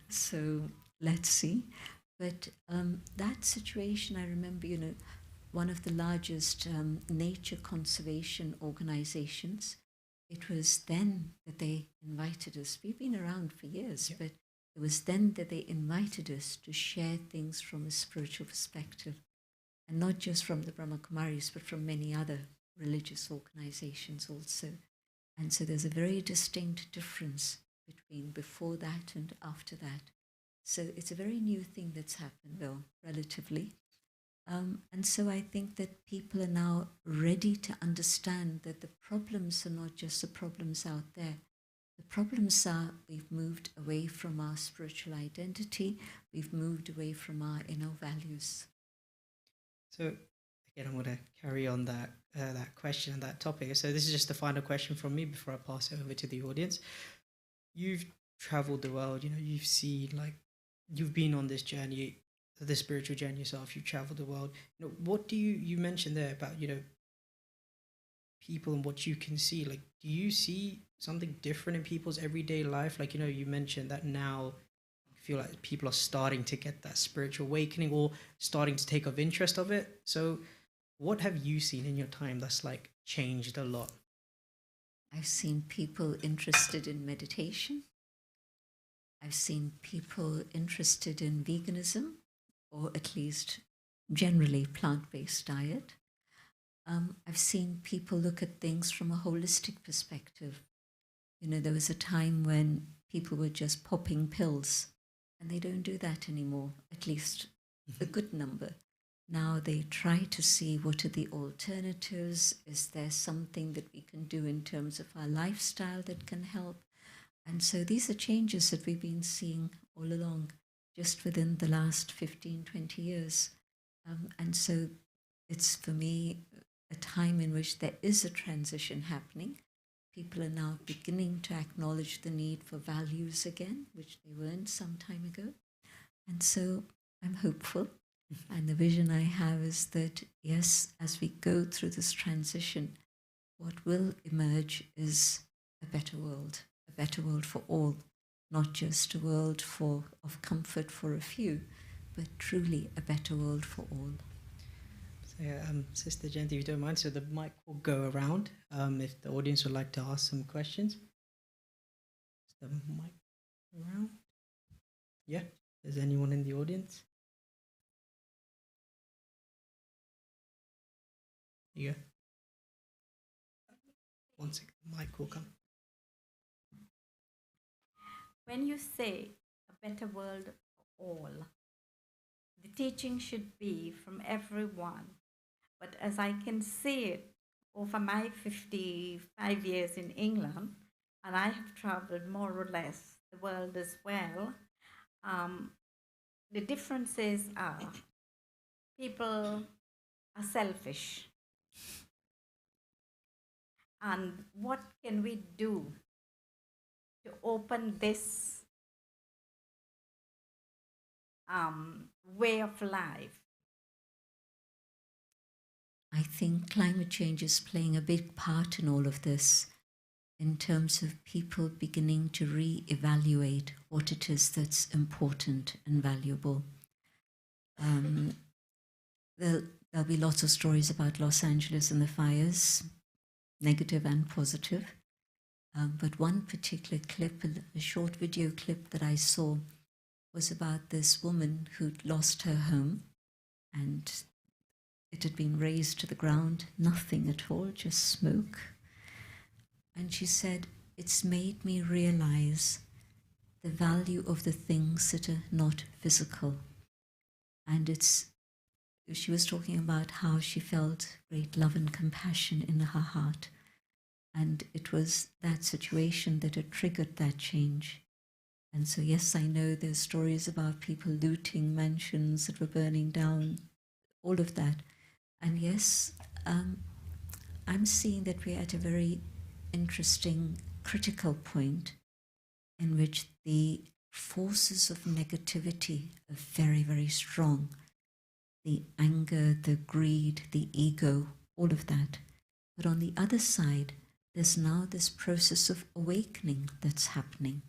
so let's see. But that situation, I remember, one of the largest nature conservation organizations. It was then that they invited us. We've been around for years, but it was then that they invited us to share things from a spiritual perspective, and not just from the Brahma Kumaris, but from many other religious organizations also. And so there's a very distinct difference between before that and after that. So it's a very new thing that's happened, though, relatively. And so I think that people are now ready to understand that the problems are not just the problems out there. The problems are we've moved away from our spiritual identity, we've moved away from our inner values. So again, I'm going to carry on that question and that topic. So this is just the final question from me before I pass it over to the audience. You've traveled the world, you've seen, you've been on this journey, the spiritual journey yourself. You've traveled the world. What do you mentioned there about people and what you can see? Do you see something different in people's everyday life? You mentioned that now you feel like people are starting to get that spiritual awakening or starting to take of interest of it. So what have you seen in your time that's changed a lot? I've seen people interested in meditation. I've seen people interested in veganism, or at least generally plant-based diet. I've seen people look at things from a holistic perspective. There was a time when people were just popping pills, and they don't do that anymore, at least a good number. Now they try to see what are the alternatives. Is there something that we can do in terms of our lifestyle that can help? And so these are changes that we've been seeing all along, just within the last 15, 20 years. And so it's, for me, a time in which there is a transition happening. People are now beginning to acknowledge the need for values again, which they weren't some time ago. And so I'm hopeful. And the vision I have is that, yes, as we go through this transition, what will emerge is a better world for all, not just a world of comfort for a few, but truly a better world for all. So Sister Jayanti, if you don't mind, so the mic will go around if the audience would like to ask some questions. Is the mic around? Yeah, is anyone in the audience? Yeah. One second, the mic will come. When you say a better world for all, the teaching should be from everyone. But as I can see it over my 55 years in England, and I have traveled more or less the world as well, the differences are people are selfish. And what can we do to open this way of life? I think climate change is playing a big part in all of this, in terms of people beginning to re-evaluate what it is that's important and valuable. There'll be lots of stories about Los Angeles and the fires, negative and positive. But one particular clip, a short video clip that I saw, was about this woman who'd lost her home, and it had been razed to the ground, nothing at all, just smoke. And she said, it's made me realize the value of the things that are not physical. And she was talking about how she felt great love and compassion in her heart. And it was that situation that had triggered that change. And so, yes, I know there's stories about people looting mansions that were burning down, all of that. And yes, I'm seeing that we're at a very interesting, critical point in which the forces of negativity are very, very strong. The anger, the greed, the ego, all of that. But on the other side, there's now this process of awakening that's happening.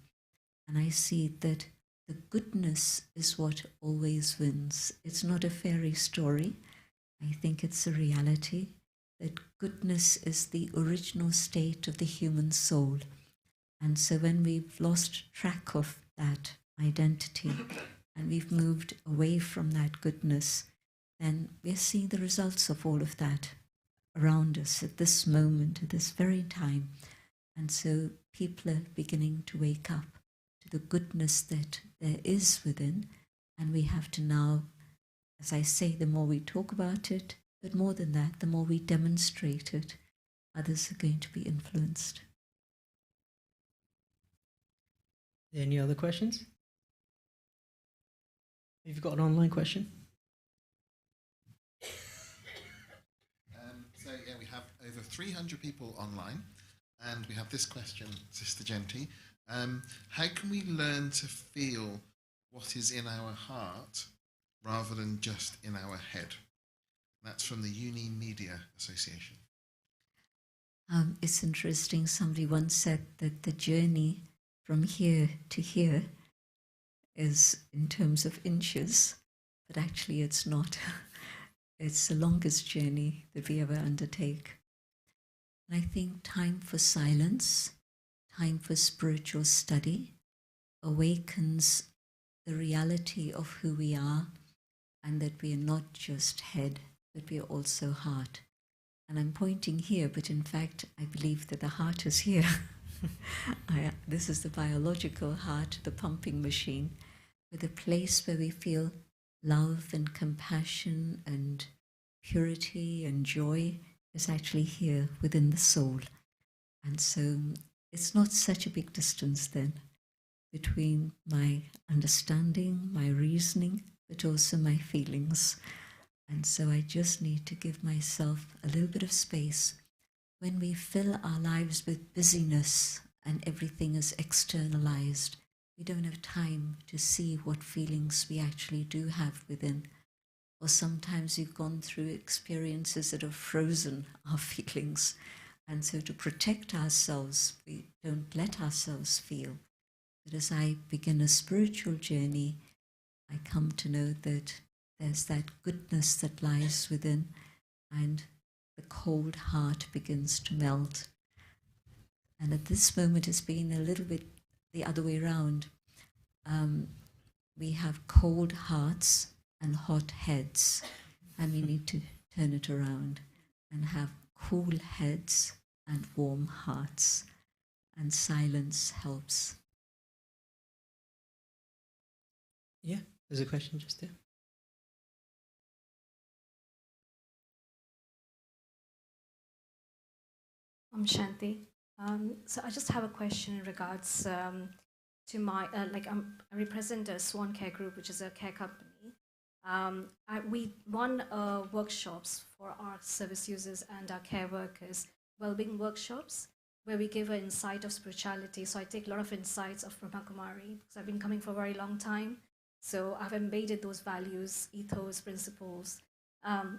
And I see that the goodness is what always wins. It's not a fairy story. I think it's a reality that goodness is the original state of the human soul. And so when we've lost track of that identity and we've moved away from that goodness, then we're seeing the results of all of that around us at this moment, at this very time. And so people are beginning to wake up to the goodness that there is within. And we have to now, as I say, the more we talk about it, but more than that, the more we demonstrate it, others are going to be influenced. Any other questions? Have you got an online question? So yeah, we have over 300 people online, and we have this question, Sister Jayanti. How can we learn to feel what is in our heart rather than just in our head? That's from the Uni Media Association. It's interesting, somebody once said that the journey from here to here is in terms of inches, but actually it's not. It's the longest journey that we ever undertake. And I think time for silence, time for spiritual study, awakens the reality of who we are, and that we are not just head, but we are also heart. And I'm pointing here, but in fact, I believe that the heart is here. This is the biological heart, the pumping machine, with a place where we feel love and compassion and purity and joy is actually here within the soul. And so it's not such a big distance then between my understanding, my reasoning, but also my feelings. And so I just need to give myself a little bit of space. When we fill our lives with busyness and everything is externalized, we don't have time to see what feelings we actually do have within. Or sometimes we've gone through experiences that have frozen our feelings. And so to protect ourselves, we don't let ourselves feel. But as I begin a spiritual journey, I come to know that there's that goodness that lies within, and the cold heart begins to melt. And at this moment, it's been a little bit the other way around. We have cold hearts and hot heads, and we need to turn it around and have cool heads and warm hearts, and silence helps. Yeah, there's a question just there. I'm Shanti. So I just have a question in regards to my, I represent a Swan Care Group, which is a care company. We run workshops for our service users and our care workers, well-being workshops, where we give an insight of spirituality. So I take a lot of insights of Brahma Kumari, because I've been coming for a very long time. So I've embedded those values, ethos, principles,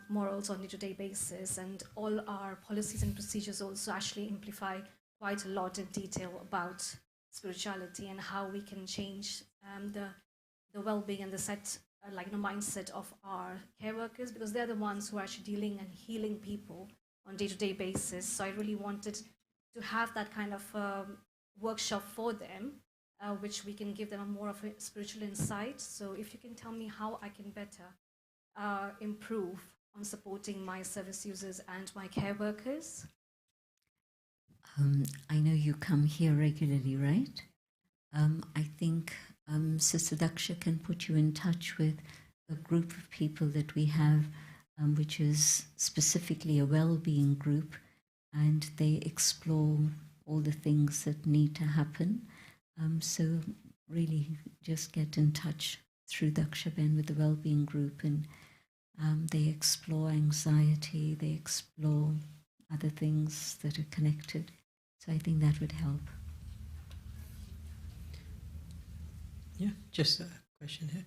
morals on a day-to-day basis, and all our policies and procedures also actually amplify quite a lot in detail about spirituality and how we can change the well-being and the mindset of our care workers, because they're the ones who are actually dealing and healing people on a day-to-day basis. So I really wanted to have that kind of workshop for them, which we can give them more of a spiritual insight. So if you can tell me how I can better improve on supporting my service users and my care workers. I know you come here regularly, right? I think Sister Daksha can put you in touch with a group of people that we have, which is specifically a well-being group, and they explore all the things that need to happen. So really just get in touch through Daksha Ben with the well-being group, and they explore anxiety, they explore other things that are connected. So I think that would help. Yeah, just a question here.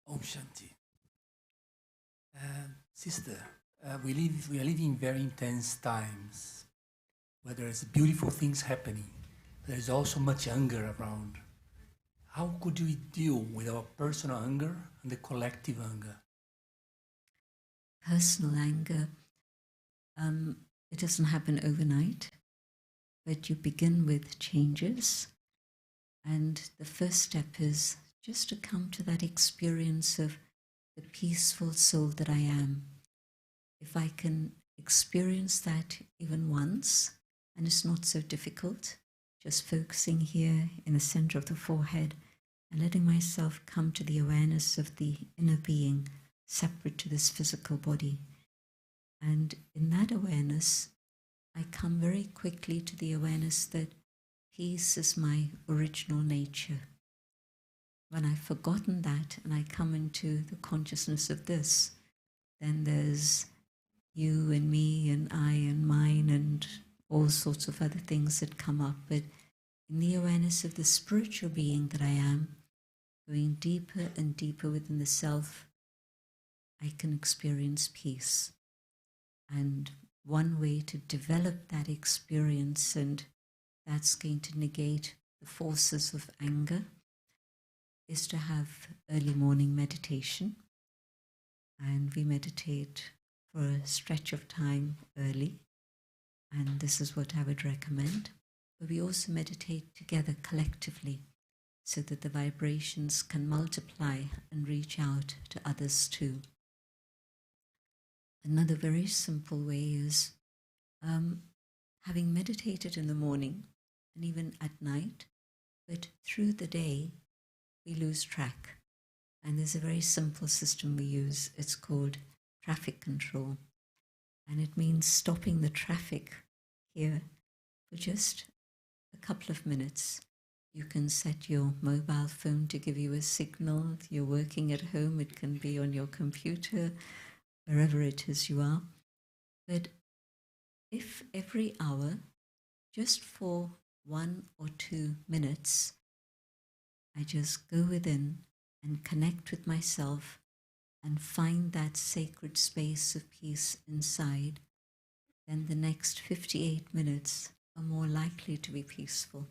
Om Shanti. Sister, we are living in very intense times where there is beautiful things happening. There is also much anger around. how could we deal with our personal anger and the collective anger? Personal anger, it doesn't happen overnight, but you begin with changes. And the first step is just to come to that experience of the peaceful soul that I am. If I can experience that even once, and it's not so difficult, just focusing here in the center of the forehead and letting myself come to the awareness of the inner being separate to this physical body. And in that awareness, I come very quickly to the awareness that peace is my original nature. When I've forgotten that and I come into the consciousness of this, then there's you and me and I and mine and all sorts of other things that come up. But in the awareness of the spiritual being that I am, going deeper and deeper within the self, I can experience peace. And one way to develop that experience, and that's going to negate the forces of anger, is to have early morning meditation. And we meditate for a stretch of time early, and this is what I would recommend. But we also meditate together collectively so that the vibrations can multiply and reach out to others too. Another very simple way is having meditated in the morning and even at night, but through the day we lose track. And there's a very simple system we use. It's called traffic control. And it means stopping the traffic here for just a couple of minutes. You can set your mobile phone to give you a signal. If you're working at home, it can be on your computer, wherever it is you are. But if every hour, just for 1 or 2 minutes, I just go within and connect with myself and find that sacred space of peace inside, then the next 58 minutes are more likely to be peaceful.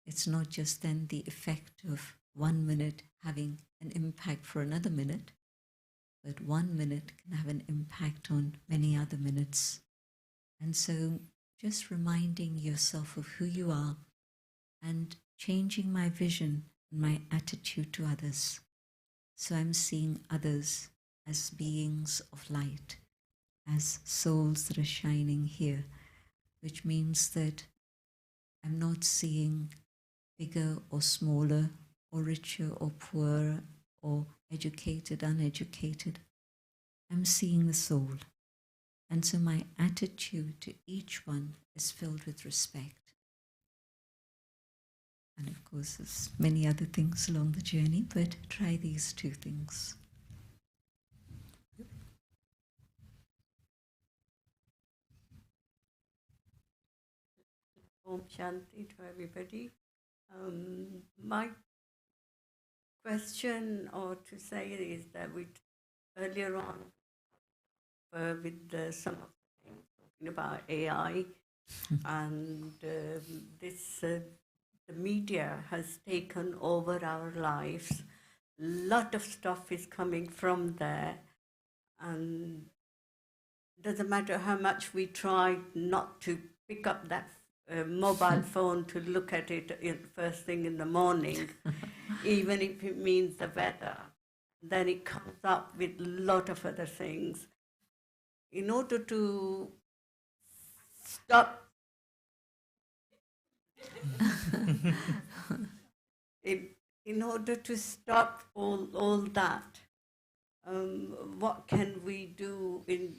It's not just then the effect of 1 minute having an impact for another minute, but 1 minute can have an impact on many other minutes. And so just reminding yourself of who you are and changing my vision and my attitude to others. So I'm seeing others as beings of light, as souls that are shining here, which means that I'm not seeing bigger or smaller, or richer or poorer, or educated, uneducated. I'm seeing the soul. And so my attitude to each one is filled with respect. And of course, there's many other things along the journey, but try these 2 things. Om Shanti to everybody. My question or to say is that we earlier on with some of the things talking about AI and this the media has taken over our lives. Lot of stuff is coming from there, and doesn't matter how much we try not to pick up that mobile phone to look at it first thing in the morning, even if it means the weather, then it comes up with a lot of other things. In order to stop in order to stop all that, what can we do in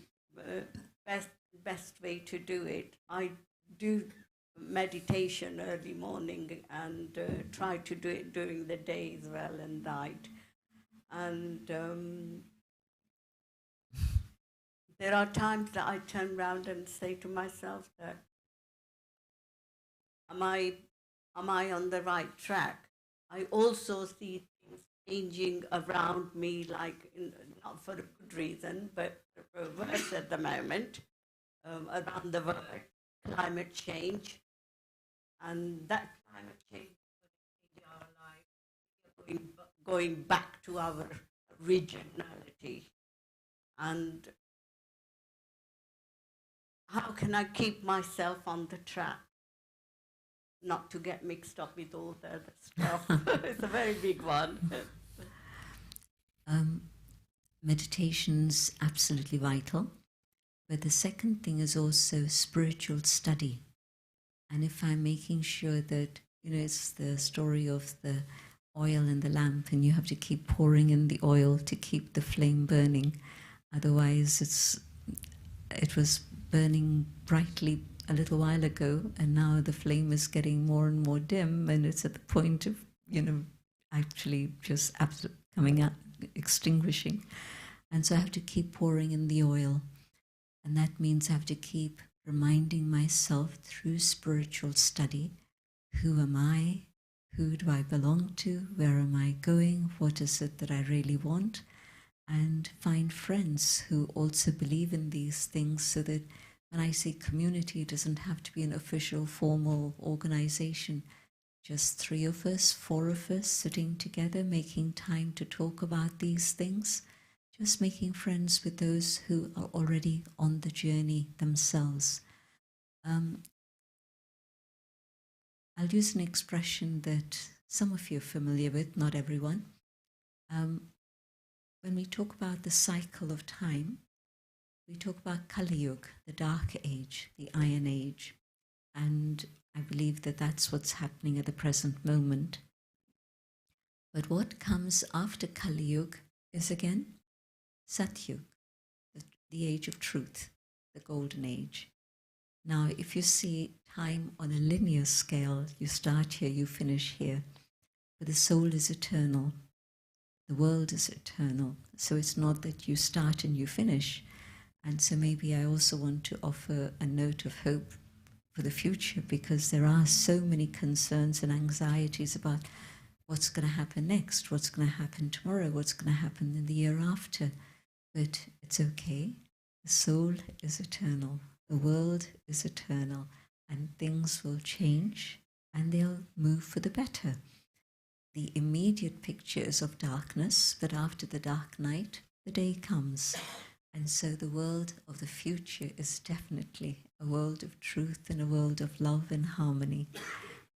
best way to do it? I do meditation early morning and try to do it during the day as well and night. And there are times that I turn around and say to myself that, am I on the right track? I also see things changing around me, like not for a good reason, but for worse at the moment, around the world, climate change. And that climate change will change our lives. going back to our originality. And how can I keep myself on the track, not to get mixed up with all the other stuff? It's a very big one. Meditation's absolutely vital, but the second thing is also spiritual study. And if I'm making sure that, it's the story of the oil in the lamp, and you have to keep pouring in the oil to keep the flame burning. Otherwise, it was burning brightly a little while ago, and now the flame is getting more and more dim, and it's at the point of, actually just coming out, extinguishing. And so I have to keep pouring in the oil. And that means I have to keep reminding myself through spiritual study, who am I? Who do I belong to? Where am I going? What is it that I really want? And find friends who also believe in these things, so that when I say community, it doesn't have to be an official, formal organization. Just 3 of us, 4 of us sitting together, making time to talk about these things. Just making friends with those who are already on the journey themselves. I'll use an expression that some of you are familiar with, not everyone. When we talk about the cycle of time, we talk about Kali Yuga, the dark age, the iron age. And I believe that that's what's happening at the present moment. But what comes after Kali Yuga is again Satyug, the age of truth, the golden age. Now, if you see time on a linear scale, you start here, you finish here. But the soul is eternal. The world is eternal. So it's not that you start and you finish. And so maybe I also want to offer a note of hope for the future, because there are so many concerns and anxieties about what's going to happen next, what's going to happen tomorrow, what's going to happen in the year after. But it's okay. The soul is eternal. The world is eternal. And things will change and they'll move for the better. The immediate picture is of darkness, but after the dark night, the day comes. And so the world of the future is definitely a world of truth and a world of love and harmony.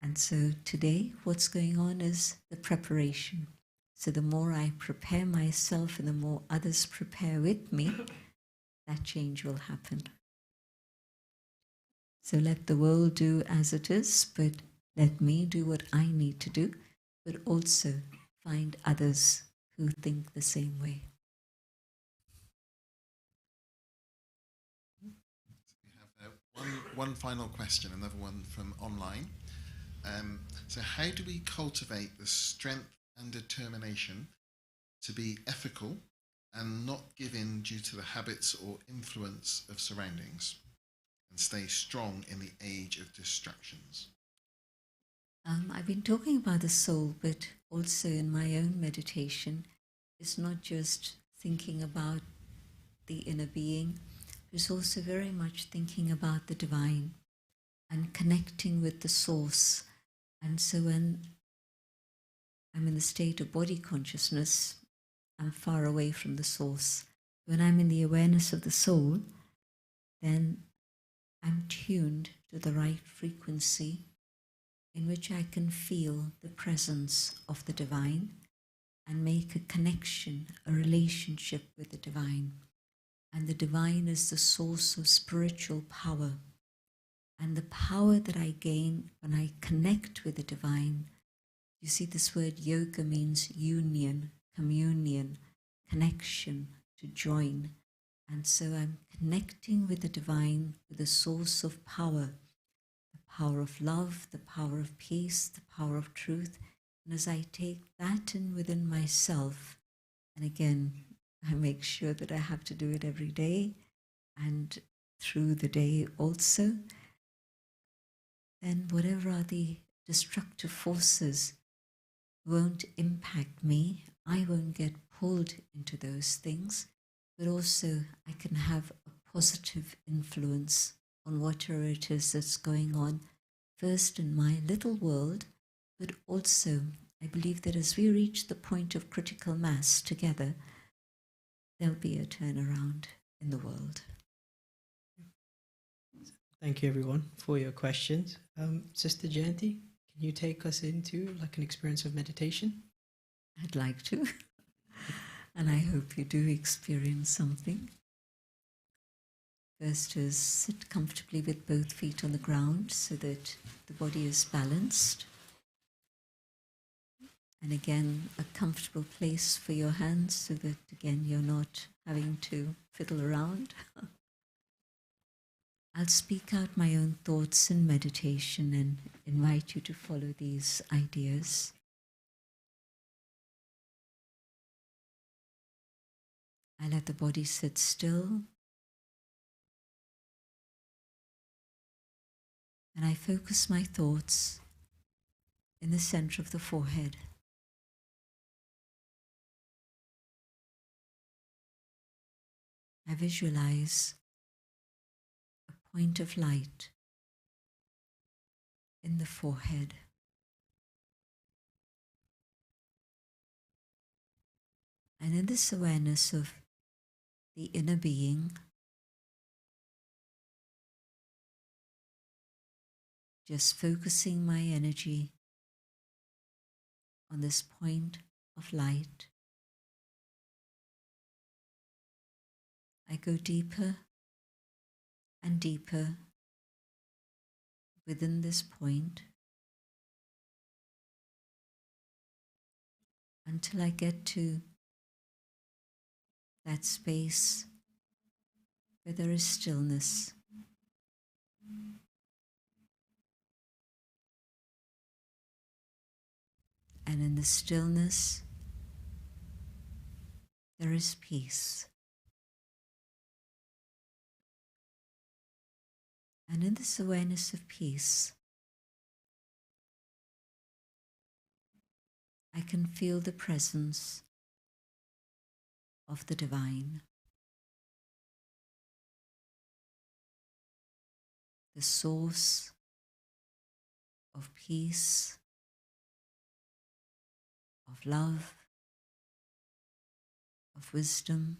And so today, what's going on is the preparation. So the more I prepare myself and the more others prepare with me, that change will happen. So let the world do as it is, but let me do what I need to do, but also find others who think the same way. We have one final question, another one from online. So how do we cultivate the strength and determination to be ethical and not give in due to the habits or influence of surroundings, and stay strong in the age of distractions? I've been talking about the soul, but also in my own meditation, it's not just thinking about the inner being, it's also very much thinking about the divine and connecting with the source. And so when I'm in the state of body consciousness, I'm far away from the source. When I'm in the awareness of the soul, then I'm tuned to the right frequency in which I can feel the presence of the divine and make a connection, a relationship with the divine. And the divine is the source of spiritual power. And the power that I gain when I connect with the divine, you see, this word yoga means union, communion, connection, to join. And so I'm connecting with the divine, with the source of power, the power of love, the power of peace, the power of truth. And as I take that in within myself, and again, I make sure that I have to do it every day and through the day also, then whatever are the destructive forces won't impact me. I won't get pulled into those things, but also I can have a positive influence on whatever it is that's going on, first in my little world, but also I believe that as we reach the point of critical mass together, there'll be a turnaround in the world. Thank you, everyone, for your questions. Sister Jayanti, can you take us into like an experience of meditation? I'd like to, and I hope you do experience something. First is sit comfortably with both feet on the ground so that the body is balanced. And again, a comfortable place for your hands so that, again, you're not having to fiddle around. I'll speak out my own thoughts in meditation and invite you to follow these ideas. I let the body sit still. And I focus my thoughts in the center of the forehead. I visualize a point of light in the forehead. And in this awareness of the inner being, just focusing my energy on this point of light, I go deeper and deeper within this point until I get to that space where there is stillness. And in the stillness, there is peace. And in this awareness of peace, I can feel the presence of the divine, the source of peace, of love, of wisdom.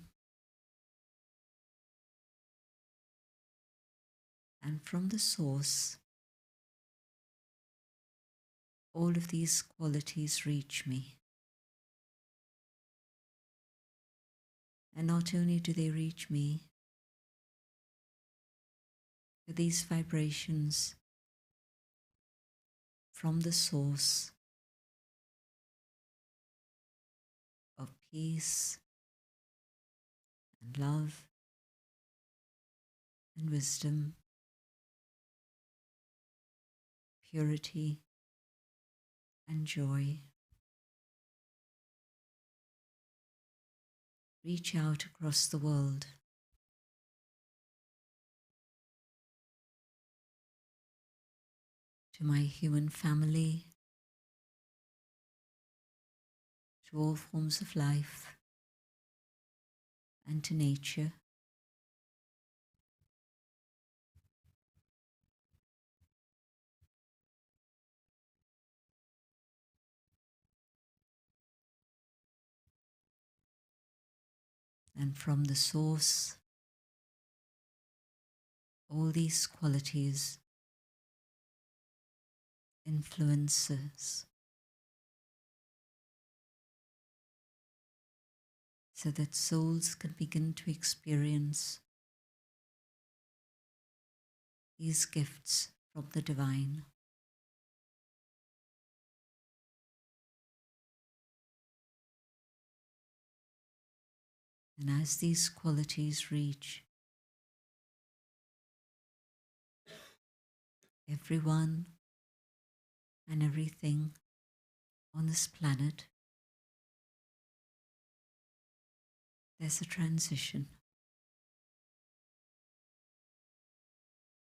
And from the source, all of these qualities reach me. And not only do they reach me, but these vibrations from the source of peace and love and wisdom, purity and joy, reach out across the world to my human family, to all forms of life, and to nature. And from the source, all these qualities, influences, so that souls can begin to experience these gifts from the divine. And as these qualities reach everyone and everything on this planet, there's a transition.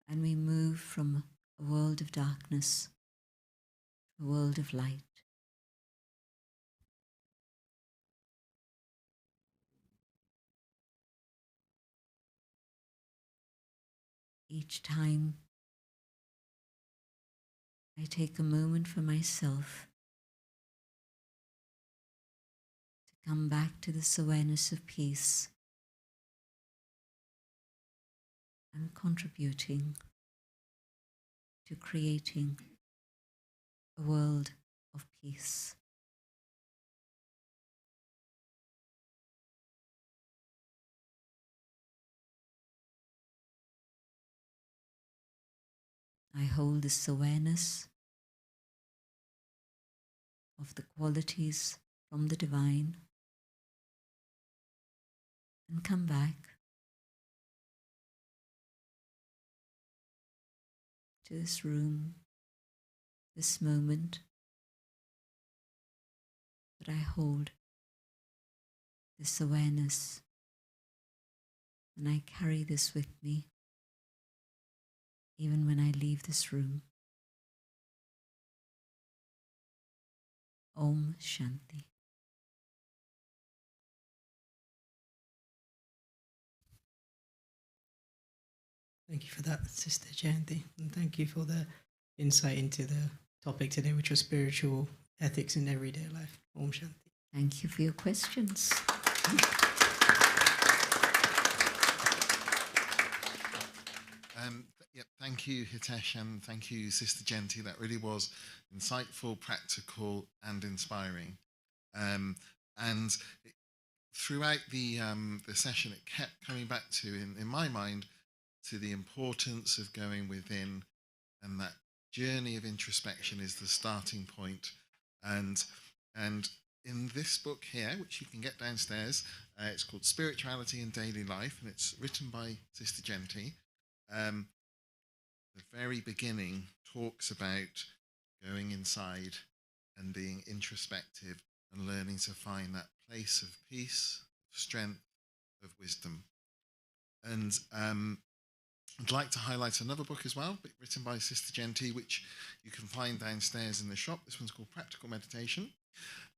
And we move from a world of darkness to a world of light. Each time I take a moment for myself come back to this awareness of peace and contributing to creating a world of peace. I hold this awareness of the qualities from the divine and come back to this room, this moment that I hold this awareness, and I carry this with me even when I leave this room. Om Shanti. Thank you for that, Sister Jayanti, and thank you for the insight into the topic today, which was spiritual ethics in everyday life. Om Shanti. Thank you for your questions. Thank you, Hitesh, and thank you, Sister Jayanti. That really was insightful, practical, and inspiring. And throughout the session, it kept coming back to, in my mind, to the importance of going within, and that journey of introspection is the starting point. And in this book here, which you can get downstairs, it's called Spirituality in Daily Life, and it's written by Sister Jayanti. The very beginning talks about going inside and being introspective and learning to find that place of peace, of strength, of wisdom. And I'd like to highlight another book as well, written by Sister Jayanti, which you can find downstairs in the shop. This one's called Practical Meditation.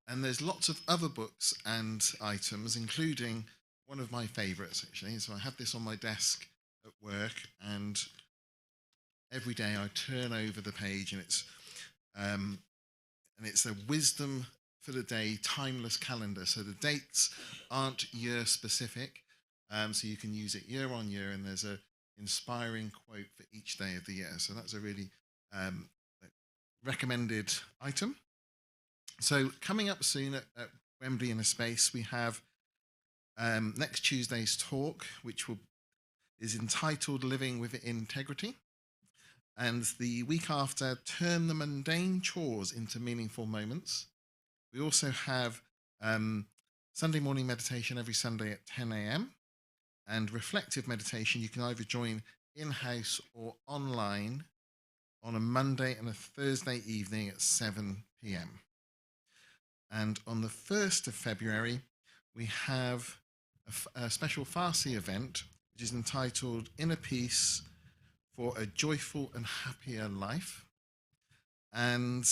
And there's lots of other books and items, including one of my favorites, actually. So I have this on my desk at work, and every day I turn over the page, and it's a wisdom for the day timeless calendar. So the dates aren't year specific, so you can use it year on year, and there's a inspiring quote for each day of the year. So that's a really recommended item. So coming up soon at Wembley in a Space, we have next Tuesday's talk, which is entitled Living with Integrity. And the week after, Turn the Mundane Chores into Meaningful Moments. We also have Sunday morning meditation every Sunday at 10 a.m. and reflective meditation. You can either join in-house or online on a Monday and a Thursday evening at 7 p.m. And on the 1st of February, we have a special Farsi event, which is entitled Inner Peace for a Joyful and Happier Life. And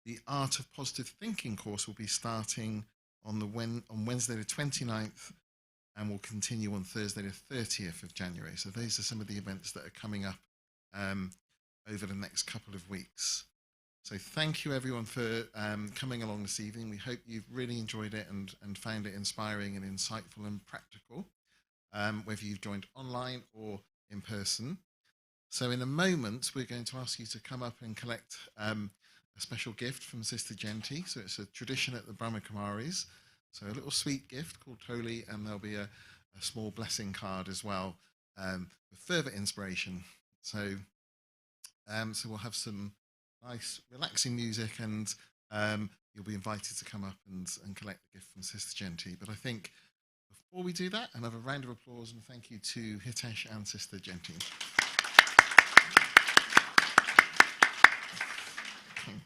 the Art of Positive Thinking course will be starting on Wednesday the 29th and will continue on Thursday the 30th of January. So those are some of the events that are coming up over the next couple of weeks. So thank you everyone for coming along this evening. We hope you've really enjoyed it and found it inspiring and insightful and practical, whether you've joined online or in person. So in a moment, we're going to ask you to come up and collect a special gift from Sister Jayanti. So it's a tradition at the Brahma Kumaris. So a little sweet gift called Toli, and there'll be a small blessing card as well for further inspiration. So we'll have some nice, relaxing music, and you'll be invited to come up and collect the gift from Sister Jayanti. But I think before we do that, another round of applause and thank you to Hitesh and Sister Jayanti. Okay.